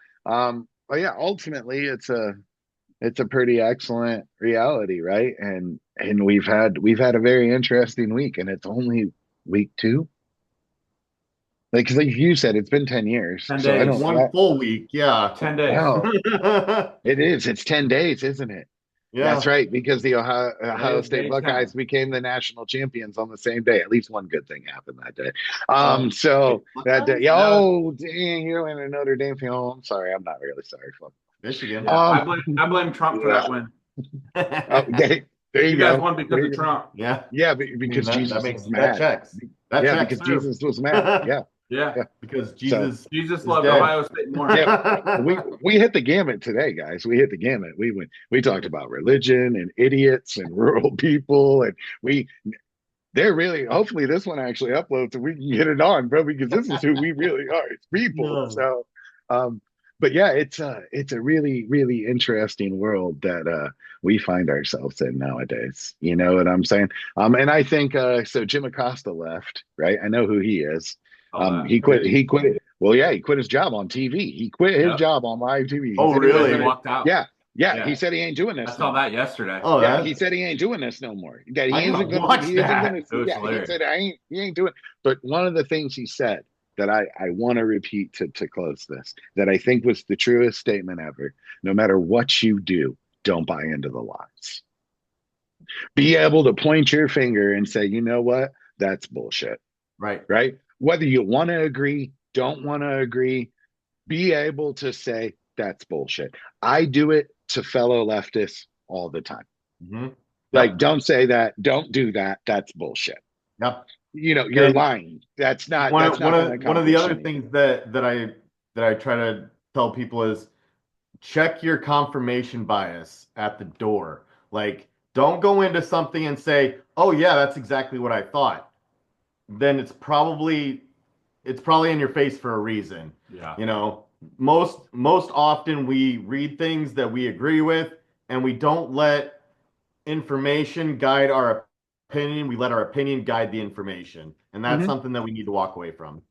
Speaker 1: ultimately it's a pretty excellent reality, right? And we've had a very interesting week, and it's only week two. Like you said, it's been 10 years.
Speaker 3: 10
Speaker 1: So I
Speaker 3: days.
Speaker 1: don't,
Speaker 2: One full week, yeah.
Speaker 3: 10 days.
Speaker 1: wow, it is. It's 10 days, isn't it? That's
Speaker 2: Yeah.
Speaker 1: right, because the Ohio
Speaker 3: is
Speaker 1: State
Speaker 3: day
Speaker 1: Buckeyes
Speaker 3: 10.
Speaker 1: became the national champions on the same day. At least one good thing happened that day.
Speaker 2: Oh,
Speaker 1: So that day,
Speaker 2: Buckeyes?
Speaker 1: yeah,
Speaker 2: Yeah.
Speaker 1: oh, dang, you're in a Notre Dame fan. Oh, I'm sorry. I'm not really sorry for them.
Speaker 2: Michigan.
Speaker 3: Yeah, I blame Trump for
Speaker 1: Yeah.
Speaker 3: that win.
Speaker 1: Oh, There you
Speaker 3: You guys
Speaker 1: go.
Speaker 3: won because
Speaker 1: There
Speaker 3: of
Speaker 1: you go.
Speaker 3: Trump.
Speaker 2: Yeah.
Speaker 1: Yeah,
Speaker 2: I mean,
Speaker 1: because
Speaker 2: that
Speaker 1: Jesus
Speaker 2: makes
Speaker 1: was
Speaker 2: that
Speaker 1: mad.
Speaker 2: checks. That
Speaker 1: Yeah,
Speaker 2: checks
Speaker 1: because
Speaker 2: too.
Speaker 1: Jesus was mad. Yeah,
Speaker 3: Yeah.
Speaker 1: yeah.
Speaker 2: Because
Speaker 1: So
Speaker 3: Jesus
Speaker 2: is
Speaker 3: loved
Speaker 2: dead.
Speaker 3: Ohio State more.
Speaker 1: yeah, we hit the gamut today, guys. We hit the gamut. We talked about religion and idiots and rural people, and we they're really hopefully this one actually uploads and we can get it on, bro, because this is who we really are. It's people.
Speaker 2: No.
Speaker 1: So but yeah, it's a really, really interesting world that we find ourselves in nowadays. You know what I'm saying? And I think so Jim Acosta left, right? I know who he is.
Speaker 3: All that.
Speaker 1: He quit well, yeah, he quit his job on TV. He quit his
Speaker 3: Yep.
Speaker 1: job on live TV. He
Speaker 2: Oh,
Speaker 1: said he
Speaker 3: Yeah,
Speaker 1: wasn't
Speaker 3: he
Speaker 2: really?
Speaker 1: gonna
Speaker 3: walked out.
Speaker 1: yeah, yeah, he
Speaker 3: Yeah.
Speaker 1: said he ain't doing
Speaker 3: I
Speaker 1: this
Speaker 3: saw
Speaker 1: no more.
Speaker 3: that yesterday.
Speaker 2: Oh,
Speaker 1: Yeah,
Speaker 2: that
Speaker 1: he said he ain't doing this no more. That
Speaker 2: I gotta watch
Speaker 1: he isn't
Speaker 2: that.
Speaker 1: gonna
Speaker 3: It was
Speaker 1: yeah, he
Speaker 3: hilarious.
Speaker 1: said he ain't doing. But one of the things he said that I want to repeat to close this, that I think was the truest statement ever. No matter what you do, don't buy into the lies. Be able to point your finger and say, you know what? That's bullshit.
Speaker 2: Right.
Speaker 1: Right? Whether you want to agree, don't want to agree, be able to say that's bullshit. I do it to fellow leftists all the time.
Speaker 2: Mm-hmm.
Speaker 1: Like,
Speaker 2: Yep.
Speaker 1: don't say that, don't do that. That's bullshit.
Speaker 2: Yep.
Speaker 1: You know, you're
Speaker 2: And
Speaker 1: lying. That's not
Speaker 2: one of
Speaker 1: going to
Speaker 2: one of the
Speaker 1: accomplish
Speaker 2: other
Speaker 1: anything.
Speaker 2: things that I try to tell people is check your confirmation bias at the door. Like, don't go into something and say, "Oh yeah, that's exactly what I thought." Then it's probably in your face for a reason.
Speaker 3: Yeah.
Speaker 2: You know, most often we read things that we agree with and we don't let information guide our opinion. We let our opinion guide the information. And that's
Speaker 1: Mhm.
Speaker 2: something that we need to walk away from.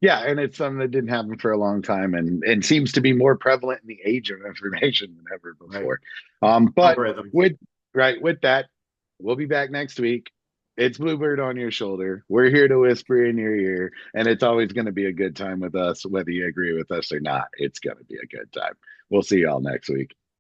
Speaker 1: Yeah, and it's something that didn't happen for a long time and seems to be more prevalent in the age of information than ever
Speaker 2: Right.
Speaker 1: before. But
Speaker 2: Algorithms.
Speaker 1: with that, we'll be back next week. It's Bluebird on your shoulder. We're here to whisper in your ear, and it's always going to be a good time with us, whether you agree with us or not. It's going to be a good time. We'll see y'all next week.